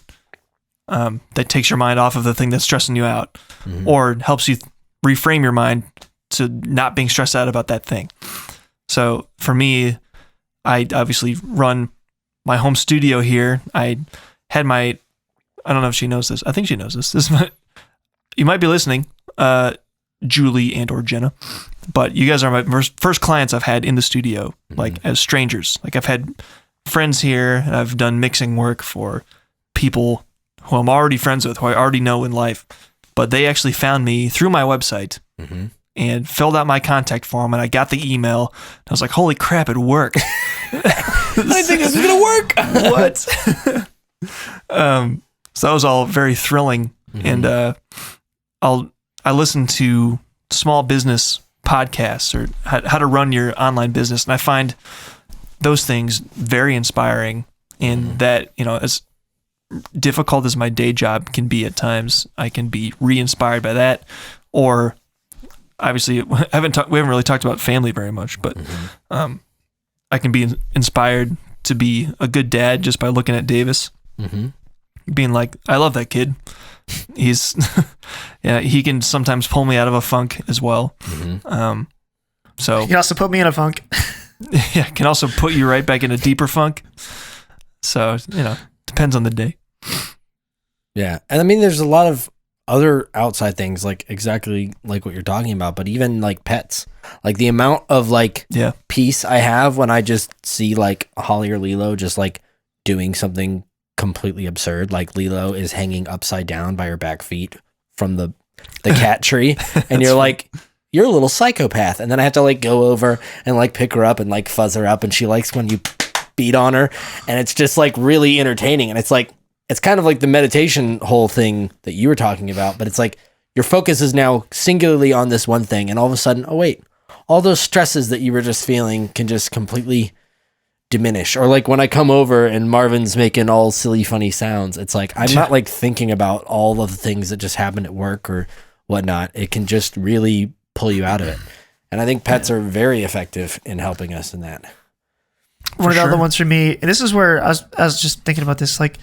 that takes your mind off of the thing that's stressing you out, or helps you reframe your mind to not being stressed out about that thing. So for me, I obviously run my home studio here. I don't know if she knows this. I think she knows this. You might be listening, Julie and or Jenna, but you guys are my first clients I've had in the studio, like as strangers. Like I've had friends here. And I've done mixing work for people who I'm already friends with, who I already know in life. But they actually found me through my website and filled out my contact form, and I got the email. I was like, holy crap, it worked. I didn't think this was going to work. What? So that was all very thrilling. And I listen to small business podcasts or how to run your online business, and I find those things very inspiring. And that, as difficult as my day job can be at times, I can be re-inspired by that. Or obviously, we haven't really talked about family very much, but I can be inspired to be a good dad just by looking at Davis, being like, I love that kid. He's he can sometimes pull me out of a funk as well. So he can also put me in a funk. Yeah, can also put you right back in a deeper funk. So depends on the day. Yeah, and I mean, there's a lot of other outside things, like exactly like what you're talking about, but even like pets, like the amount of peace I have when I just see like Holly or Lilo just like doing something completely absurd, like Lilo is hanging upside down by her back feet from the cat tree, and you're like, you're a little psychopath, and then I have to like go over and like pick her up and like fuzz her up, and she likes when you beat on her, and it's just like really entertaining. And it's like, it's kind of like the meditation whole thing that you were talking about, but it's like your focus is now singularly on this one thing, and all of a sudden, oh wait, all those stresses that you were just feeling can just completely diminish. Or like when I come over and Marvin's making all silly funny sounds, it's like I'm not like thinking about all of the things that just happened at work or whatnot. It can just really pull you out of it. And I think pets are very effective in helping us in that. One of the other ones for me, and this is where I was just thinking about this, like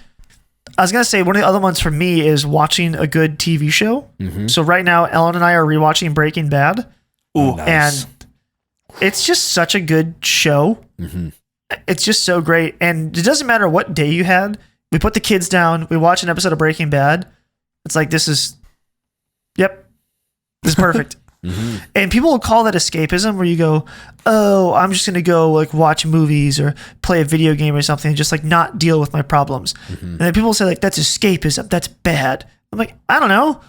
I was going to say, one of the other ones for me is watching a good TV show. So right now, Ellen and I are rewatching Breaking Bad. Ooh, nice. And it's just such a good show. It's just so great. And it doesn't matter what day you had. We put the kids down. We watch an episode of Breaking Bad. It's like, this is perfect. And people will call that escapism, where you go, oh, I'm just going to go like watch movies or play a video game or something and just like not deal with my problems. And then people say like, that's escapism. That's bad. I'm like, I don't know.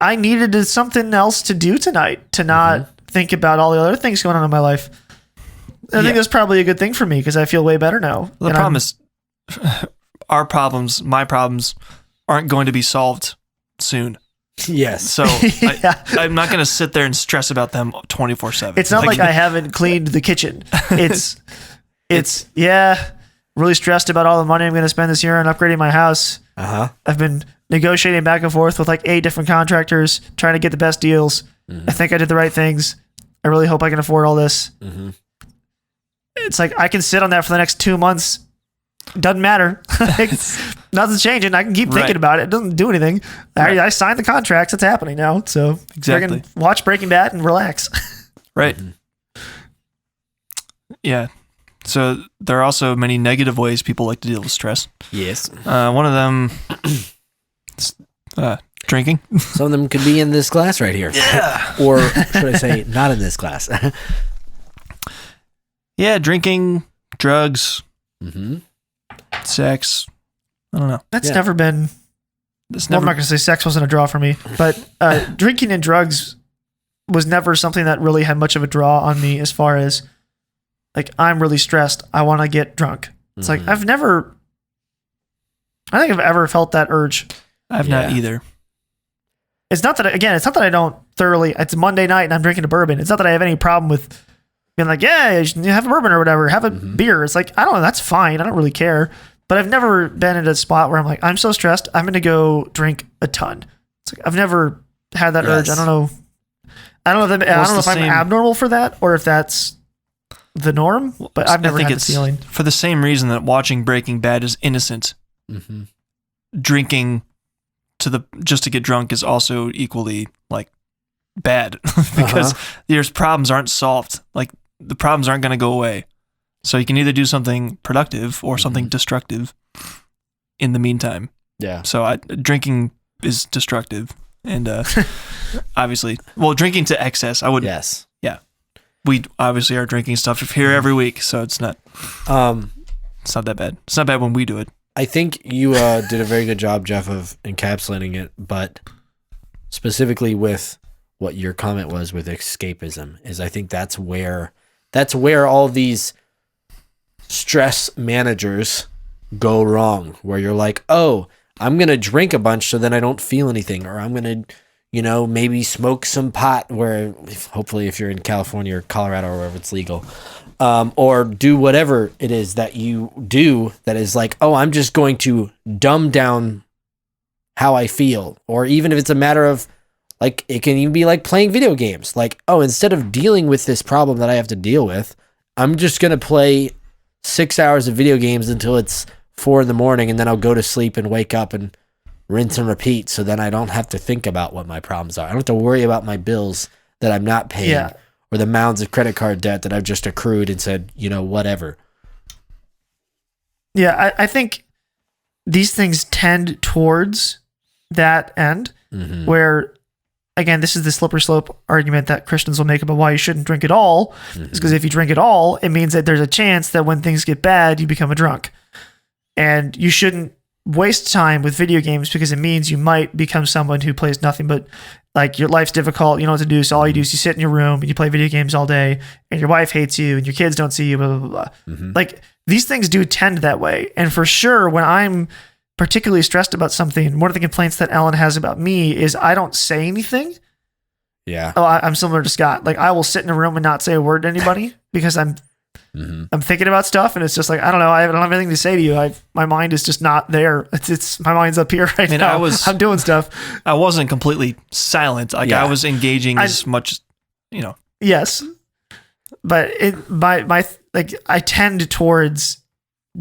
I needed something else to do tonight to not think about all the other things going on in my life. I think that's probably a good thing for me because I feel way better now. The problem is our problems, my problems aren't going to be solved soon. Yes. So I'm not going to sit there and stress about them 24/7. It's not like I haven't cleaned the kitchen. It's really stressed about all the money I'm going to spend this year on upgrading my house. I've been negotiating back and forth with like 8 different contractors, trying to get the best deals. I think I did the right things. I really hope I can afford all this. It's like I can sit on that for the next 2 months. Doesn't matter. Nothing's changing. I can keep thinking about it. It doesn't do anything. I signed the contracts. It's happening now. So exactly, watch Breaking Bad and relax. Right. Yeah. So there are also many negative ways people like to deal with stress. Yes. One of them is drinking. Some of them could be in this glass right here. Yeah. Or should I say, not in this glass. Yeah, drinking, drugs, sex. I don't know. That's never been. I'm not going to say sex wasn't a draw for me, but drinking and drugs was never something that really had much of a draw on me as far as like, I'm really stressed, I want to get drunk. It's like, I don't think I've ever felt that urge. I've not either. It's not that I don't thoroughly, it's Monday night and I'm drinking a bourbon. It's not that I have any problem with being like, yeah, you have a bourbon or whatever, have a beer. It's like, I don't know, that's fine. I don't really care. But I've never been at a spot where I'm like, I'm so stressed, I'm going to go drink a ton. It's like, I've never had that urge. I don't know. I don't know if I'm abnormal for that or if that's the norm, but I've never had the feeling. For the same reason that watching Breaking Bad is innocent, drinking just to get drunk is also equally like bad because your problems aren't solved. Like the problems aren't going to go away. So you can either do something productive or something destructive in the meantime. Yeah. So drinking is destructive. And obviously, drinking to excess, I would. Yes. Yeah. We obviously are drinking stuff here every week, so it's not. It's not that bad. It's not bad when we do it. I think you did a very good job, Jeff, of encapsulating it, but specifically with what your comment was with escapism is I think that's where all these stress managers go wrong, where you're like, oh, I'm going to drink a bunch so then I don't feel anything, or I'm going to, maybe smoke some pot where hopefully if you're in California or Colorado or wherever it's legal, or do whatever it is that you do that is like, oh, I'm just going to dumb down how I feel. Or even if it's a matter of like, it can even be like playing video games. Like, oh, instead of dealing with this problem that I have to deal with, I'm just going to play 6 hours of video games until it's 4 a.m. and then I'll go to sleep and wake up and rinse and repeat. So then I don't have to think about what my problems are. I don't have to worry about my bills that I'm not paying. Yeah. Or the mounds of credit card debt that I've just accrued and said, whatever. Yeah, I think these things tend towards that end where, again, this is the slippery slope argument that Christians will make about why you shouldn't drink at all. Is because if you drink at all, it means that there's a chance that when things get bad, you become a drunk. And you shouldn't waste time with video games because it means you might become someone who plays nothing but like your life's difficult. You know what to do. So all you do is you sit in your room and you play video games all day and your wife hates you and your kids don't see you, blah, blah, blah. Like these things do tend that way. And for sure, when I'm particularly stressed about something, one of the complaints that Ellen has about me is I don't say anything. Yeah. Oh, I'm similar to Scott. Like I will sit in a room and not say a word to anybody because I'm thinking about stuff and it's just like, I don't know. I don't have anything to say to you. My mind is just not there. It's my mind's up here right now. I'm doing stuff. I wasn't completely silent. Like I was engaging as much, Yes. But I tend towards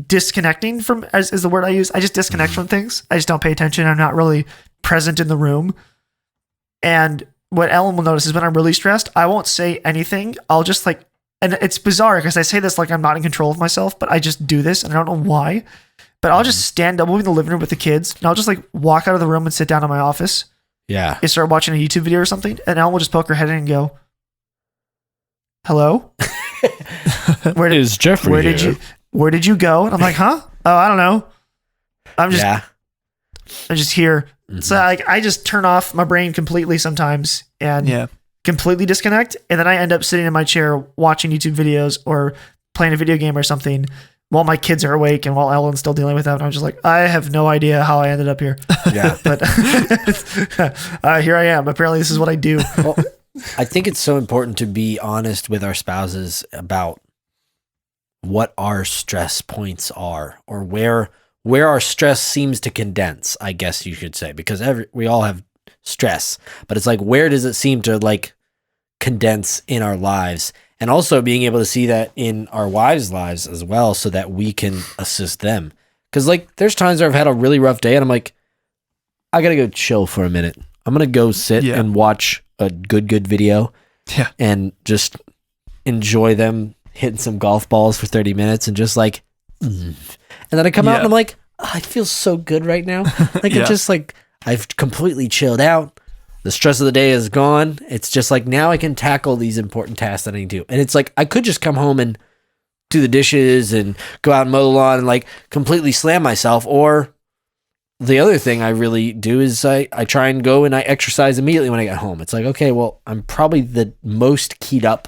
disconnecting from, is the word I use. I just disconnect from things. I just don't pay attention. I'm not really present in the room. And what Ellen will notice is when I'm really stressed, I won't say anything. I'll just and it's bizarre because I say this like I'm not in control of myself, but I just do this and I don't know why. But I'll just stand up, we'll be in the living room with the kids, and I'll just walk out of the room and sit down in my office. Yeah. And start watching a YouTube video or something, and Ellen will just poke her head in and go, "Hello? Where is Jeffrey? Where did you go?" And I'm like, "Huh? Oh, I don't know. I'm just here." So I just turn off my brain completely sometimes and completely disconnect. And then I end up sitting in my chair watching YouTube videos or playing a video game or something while my kids are awake and while Ellen's still dealing with that. And I'm just like, I have no idea how I ended up here. Yeah. But here I am. Apparently this is what I do. Well, I think it's so important to be honest with our spouses about what our stress points are or where our stress seems to condense, I guess you could say, because we all have stress, but it's like, where does it seem to condense in our lives? And also being able to see that in our wives' lives as well, so that we can assist them. Because there's times where I've had a really rough day and I'm like, I got to go chill for a minute. I'm going to go sit and watch a good video and just enjoy them hitting some golf balls for 30 minutes and just and then I come out and I'm like, oh, I feel so good right now. It's just I've completely chilled out. The stress of the day is gone. It's just now I can tackle these important tasks that I need to do. And it's I could just come home and do the dishes and go out and mow the lawn and completely slam myself. Or the other thing I really do is I try and go and I exercise immediately when I get home. It's okay, well, I'm probably the most keyed up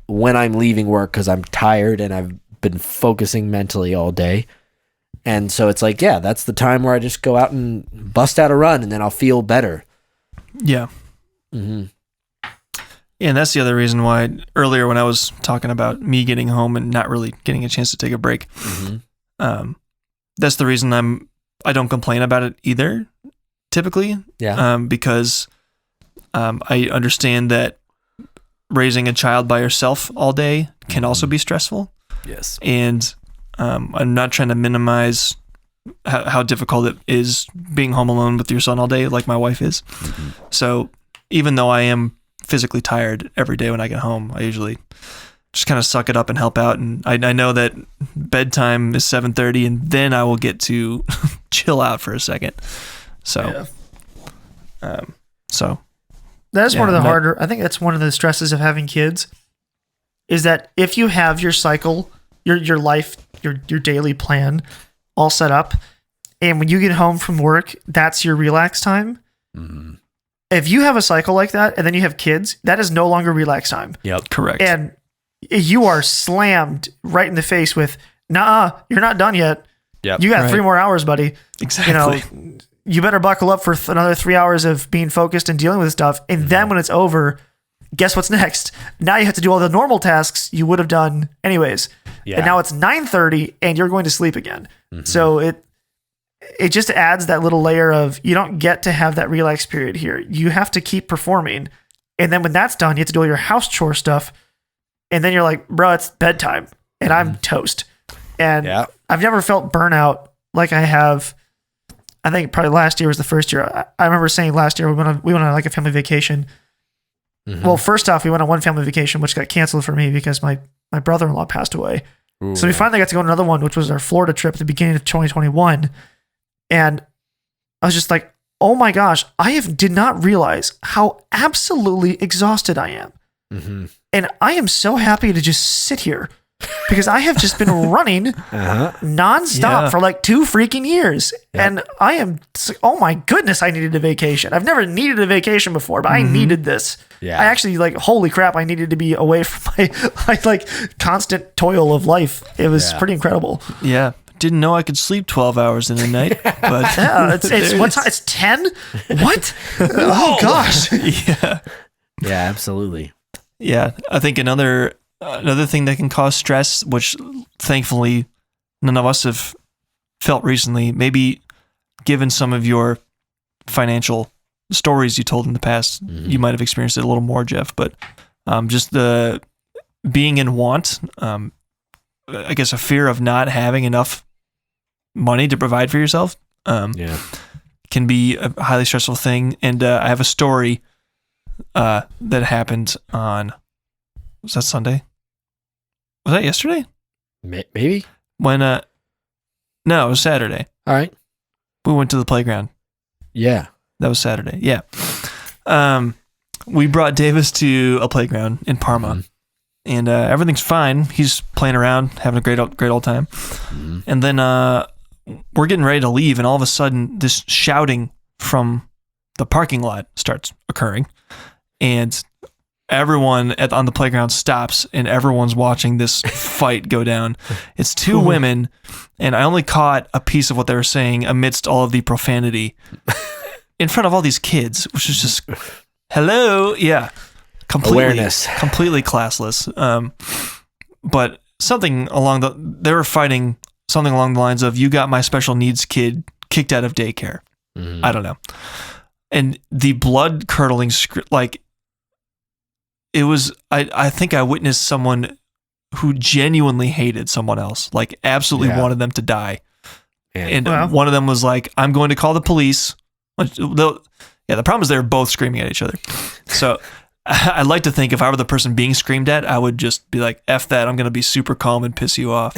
when I'm leaving work because I'm tired and I've been focusing mentally all day. And so it's that's the time where I just go out and bust out a run and then I'll feel better. Yeah. Yeah, and that's the other reason why earlier when I was talking about me getting home and not really getting a chance to take a break, that's the reason I don't complain about it either, typically. Yeah. Because I understand that raising a child by yourself all day can also be stressful. Yes. And I'm not trying to minimize how difficult it is being home alone with your son all day like my wife is. So even though I am physically tired every day when I get home, I usually just kind of suck it up and help out. And I know that bedtime is 7:30 and then I will get to chill out for a second. So, that's one of the harder, I think that's one of the stresses of having kids is that if you have your cycle, your life your daily plan all set up. And when you get home from work, that's your relax time. Mm-hmm. If you have a cycle like that and then you have kids, that is no longer relax time. Yep. Correct. And you are slammed right in the face with, nah, you're not done yet. Yep. You got 3 more hours, buddy. Exactly. You better buckle up for another 3 hours of being focused and dealing with stuff. And then when it's over, guess what's next? Now you have to do all the normal tasks you would have done anyways. Yeah. And now it's 9:30 and you're going to sleep again. So it just adds that little layer of, you don't get to have that relax period here. You have to keep performing. And then when that's done, you have to do all your house chore stuff. And then you're like, bro, it's bedtime and I'm toast. And I've never felt burnout like I have. I think probably last year was the first year. I remember saying last year we went on like a family vacation. Well, first off, we went on one family vacation, which got canceled for me because my brother-in-law passed away. Ooh, so we finally got to go on another one, which was our Florida trip at the beginning of 2021. And I was just like, oh my gosh, did not realize how absolutely exhausted I am. And I am so happy to just sit here because I have just been running nonstop for like 2 freaking years. And I am, oh my goodness, I needed a vacation. I've never needed a vacation before, but I needed this. Yeah. I actually holy crap, I needed to be away from my like constant toil of life. It was pretty incredible. Yeah. Didn't know I could sleep 12 hours in a night, but yeah, it's what time? It's 10? What? Oh gosh. Yeah. Yeah, absolutely. Yeah. I think another thing that can cause stress, which thankfully none of us have felt recently, maybe given some of your financial stories you told in the past, you might have experienced it a little more, Jeff, but just the being in want, I guess a fear of not having enough money to provide for yourself can be a highly stressful thing. And I have a story that happened on, was that Sunday? Was that yesterday? Maybe. When, no, it was Saturday. All right. We went to the playground. Yeah. That was Saturday. Yeah. We brought Davis to a playground in Parma. And everything's fine. He's playing around, having a great old time. And then we're getting ready to leave, and all of a sudden, this shouting from the parking lot starts occurring, and everyone on the playground stops, and everyone's watching this fight go down. It's 2 women, and I only caught a piece of what they were saying amidst all of the profanity in front of all these kids, which is just, hello, yeah. Awareness. Completely classless. But they were fighting something along the lines of, you got my special needs kid kicked out of daycare. I don't know. And the blood curdling, it was, I think I witnessed someone who genuinely hated someone else, like absolutely wanted them to die. And one of them was like, I'm going to call the police. The problem is they were both screaming at each other. So I'd like to think if I were the person being screamed at, I would just be like, F that, I'm going to be super calm and piss you off.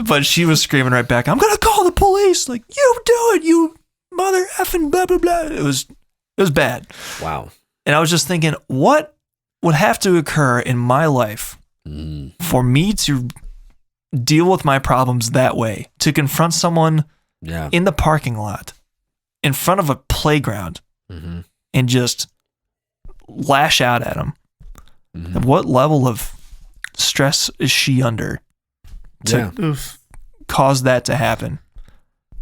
But she was screaming right back, I'm going to call the police. Like, you do it, you mother effing blah, blah, blah. It was bad. Wow. And I was just thinking, what would have to occur in my life for me to deal with my problems that way, to confront someone in the parking lot, in front of a playground, and just lash out at him. What level of stress is she under to cause that to happen?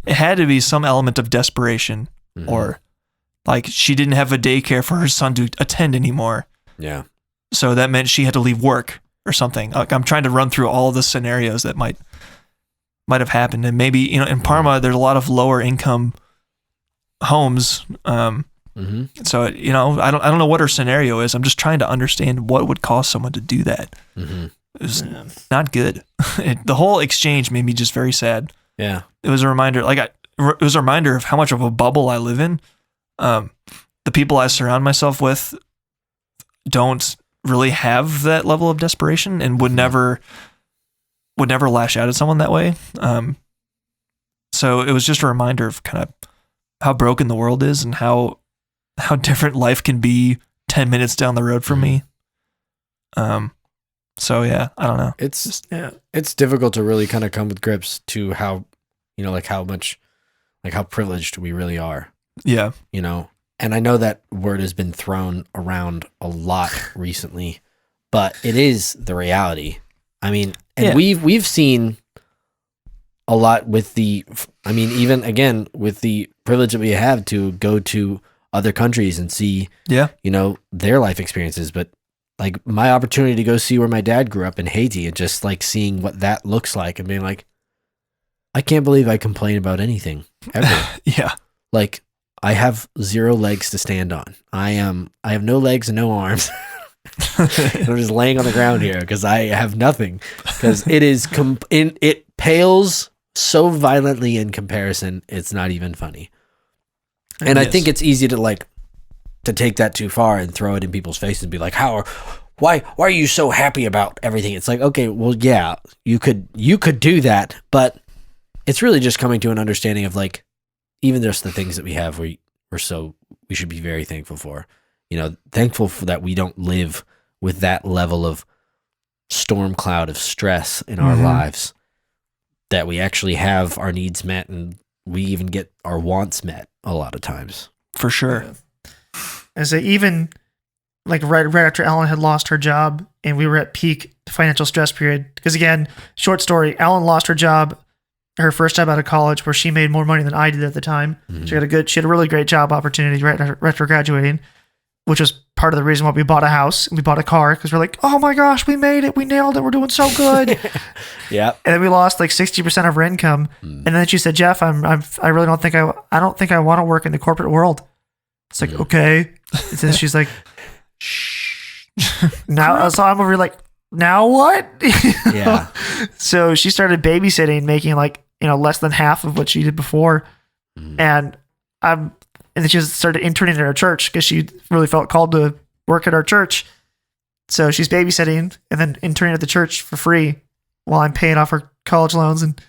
It had to be some element of desperation, or like she didn't have a daycare for her son to attend anymore. Yeah. So that meant she had to leave work or something. Like, I'm trying to run through all the scenarios that might have happened. And maybe, in Parma, there's a lot of lower income homes. So, I don't know what her scenario is. I'm just trying to understand what would cause someone to do that. It was not good. The whole exchange made me just very sad. Yeah. It was a reminder, it was a reminder of how much of a bubble I live in. The people I surround myself with don't really have that level of desperation and would never lash out at someone that way. So it was just a reminder of kind of how broken the world is and how different life can be 10 minutes down the road from me. So yeah, I don't know. It's difficult to really kind of come with grips to how, like how privileged we really are. Yeah. And I know that word has been thrown around a lot recently, but it is the reality. I mean, and we've seen a lot with even again with the privilege that we have to go to other countries and see, their life experiences. But like my opportunity to go see where my dad grew up in Haiti and just like seeing what that looks like and being like, I can't believe I complain about anything ever. Yeah. Like I have 0 legs to stand on. I have no legs and no arms. I'm just laying on the ground here because I have nothing. Because it is it pales so violently in comparison. It's not even funny. And I think it's easy to take that too far and throw it in people's faces and be like, why are you so happy about everything? It's like, okay, well, yeah, you could do that, but it's really just coming to an understanding of like, even just the things that we have, we should be very thankful for. Thankful for that we don't live with that level of storm cloud of stress in our lives, that we actually have our needs met and we even get our wants met a lot of times. For sure. And so even like right after Ellen had lost her job and we were at peak financial stress period, because again, short story, Ellen lost her job, her first job out of college, where she made more money than I did at the time. Mm-hmm. She had a really great job opportunity right after graduating, which was part of the reason why we bought a house and we bought a car, because we're like, oh my gosh, we made it, we nailed it, we're doing so good. Yeah. And then we lost like 60% of our income. And then she said, Jeff, I really don't think I want to work in the corporate world. It's like, okay. And then she's like, shh. Now, so I'm over here like, now what? Yeah. So she started babysitting, making like, less than half of what she did before. And then she started interning at our church because she really felt called to work at our church. So she's babysitting and then interning at the church for free while I'm paying off her college loans and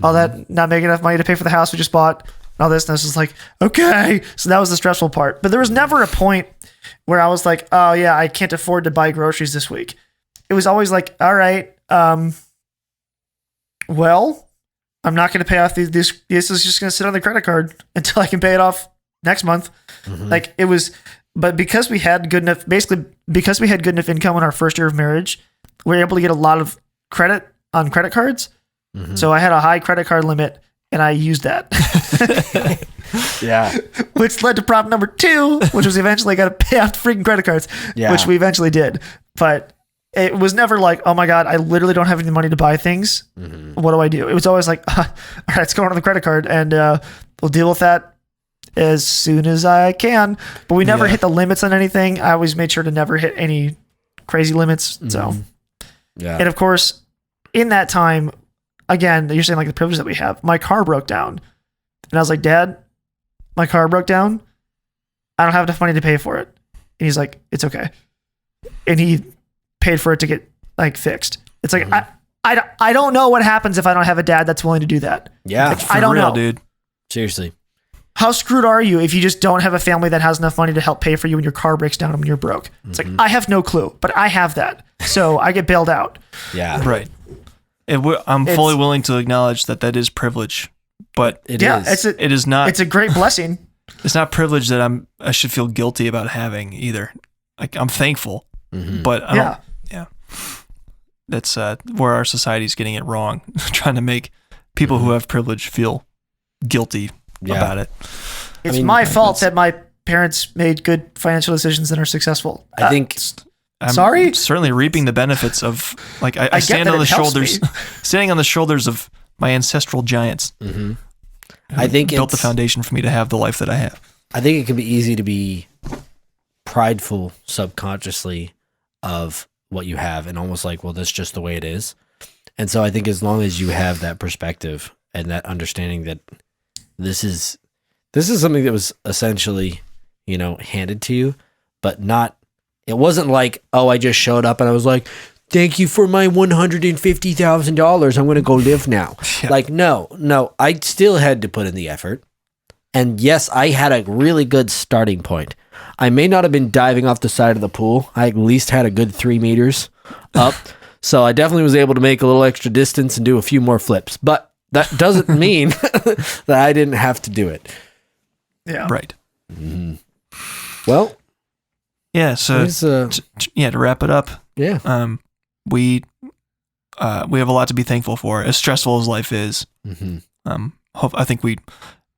all that, not making enough money to pay for the house we just bought, and all this. And I was just like, okay. So that was the stressful part. But there was never a point where I was like, oh yeah, I can't afford to buy groceries this week. It was always like, all right, well, I'm not going to pay off this. This is just going to sit on the credit card until I can pay it off next month. Like it was, but because we had good enough income in our first year of marriage, we were able to get a lot of credit on credit cards. So I had a high credit card limit and I used that. Yeah. Which led to problem number 2, which was eventually got to pay off freaking credit cards, which we eventually did. But it was never like, oh my God, I literally don't have any money to buy things. What do I do? It was always like, all right, it's going on the credit card and we'll deal with that as soon as I can. But we never hit the limits on anything. I always made sure to never hit any crazy limits. So, and of course, in that time, again, you're saying like the privilege that we have. My car broke down. And I was like, Dad, my car broke down. I don't have enough money to pay for it. And he's like, it's okay. And he paid for it to get like fixed. It's like, I don't know what happens if I don't have a dad that's willing to do that. Yeah. Like, I don't know, dude. Seriously. How screwed are you if you just don't have a family that has enough money to help pay for you when your car breaks down and when you're broke? It's like, I have no clue, but I have that. So I get bailed out. Yeah. Right. I'm fully willing to acknowledge that is privilege, but it is not. It's a great blessing. It's not privilege that I should feel guilty about having either. Like I'm thankful, but I don't. Yeah. That's where our society's getting it wrong, trying to make people who have privilege feel guilty about it. It's my fault that my parents made good financial decisions and are successful. I think. I'm certainly reaping the benefits of like I stand on the shoulders, standing on the shoulders of my ancestral giants. I think built the foundation for me to have the life that I have. I think it can be easy to be prideful subconsciously of what you have and almost like, well, that's just the way it is. And so I think as long as you have that perspective and that understanding that this is something that was essentially, handed to you, but not. It wasn't like, oh, I just showed up and I was like, thank you for my $150,000. I'm going to go live now. Yeah. Like, no, I still had to put in the effort. And yes, I had a really good starting point. I may not have been diving off the side of the pool. I at least had a good 3 meters up. So I definitely was able to make a little extra distance and do a few more flips. But that doesn't mean that I didn't have to do it. Yeah. Right. Mm-hmm. Well, yeah. So to wrap it up, we have a lot to be thankful for, as stressful as life is. Mm-hmm. I think we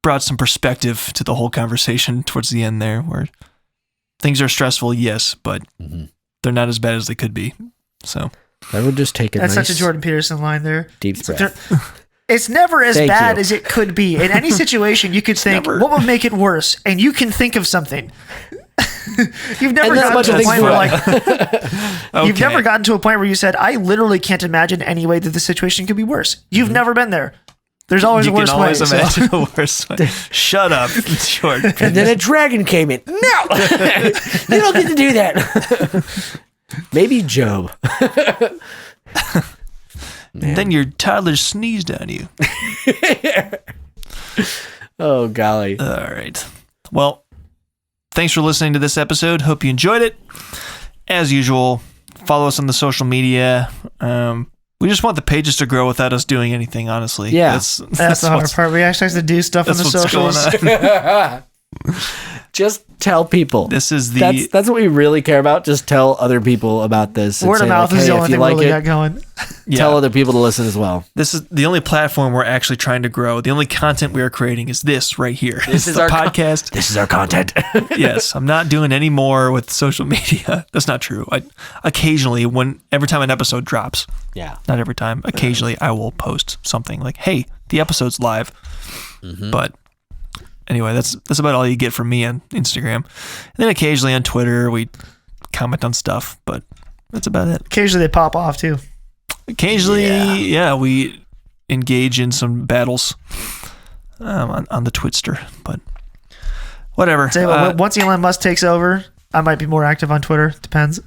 brought some perspective to the whole conversation towards the end there, where things are stressful, yes, but they're not as bad as they could be. So I would just take That's such a Jordan Peterson line there. Deep breath. It's never as Thank bad you. as it could be. In any situation, you could think, what would make it worse? And you can think of something. You've never gotten to a point where you've never gotten to a point where you said, I literally can't imagine any way that the situation could be worse. You've never been there. There's always a worse way. You can always imagine a worse way. Shut up, Jordan. And then a dragon came in. No! You don't get to do that. Maybe Job. Then your toddler sneezed on you. Oh, golly. All right. Well, thanks for listening to this episode. Hope you enjoyed it. As usual, follow us on the social media. We just want the pages to grow without us doing anything, honestly. Yeah. That's the hard part. We actually have to do stuff on the socials. Just tell people. This is the... That's what we really care about. Just tell other people about this. Word of mouth is the only thing we really got going. Tell other people to listen as well. This is the only platform we're actually trying to grow. The only content we are creating is this right here. This is the our podcast. This is our content. Yes, I'm not doing any more with social media. That's not true. Occasionally, every time an episode drops. Yeah. Not every time. Occasionally, I will post something like, "Hey, the episode's live." But anyway, that's about all you get from me on Instagram. And then occasionally on Twitter, we comment on stuff, but that's about it. Occasionally they pop off too. Occasionally, we engage in some battles on the Twitster, but whatever. Once Elon Musk takes over, I might be more active on Twitter. Depends.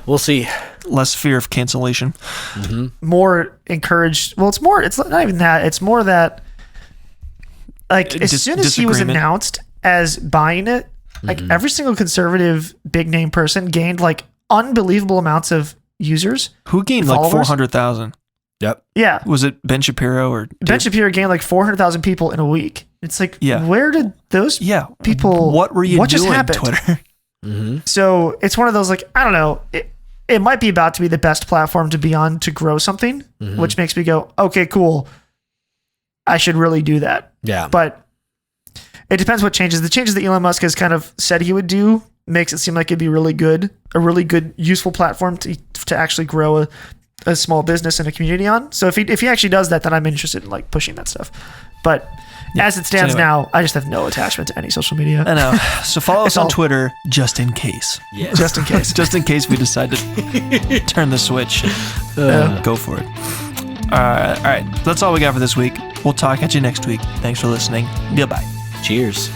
We'll see. Less fear of cancellation. More encouraged. Well, it's not even that. It's more that, like, as soon as he was announced as buying it, like every single conservative big name person gained like unbelievable amounts of users. Who gained like 400,000? Yep. Yeah. Was it Ben Shapiro or Ben Shapiro gained like 400,000 people in a week? It's like, where did those people? What were you doing? Just happened? Twitter. So it's one of those, like, I don't know. It might be about to be the best platform to be on to grow something, which makes me go, okay, cool. I should really do that. Yeah. But it depends what changes. The changes that Elon Musk has kind of said he would do makes it seem like it'd be really good, useful platform to actually grow a small business and a community on. So if he actually does that, then I'm interested in like pushing that stuff. But as it stands now, I just have no attachment to any social media. I know. So follow us on Twitter just in case. Yes. Just in case. Just in case we decide to turn the switch. Go for it. All right. That's all we got for this week. We'll talk at you next week. Thanks for listening. Goodbye. Cheers.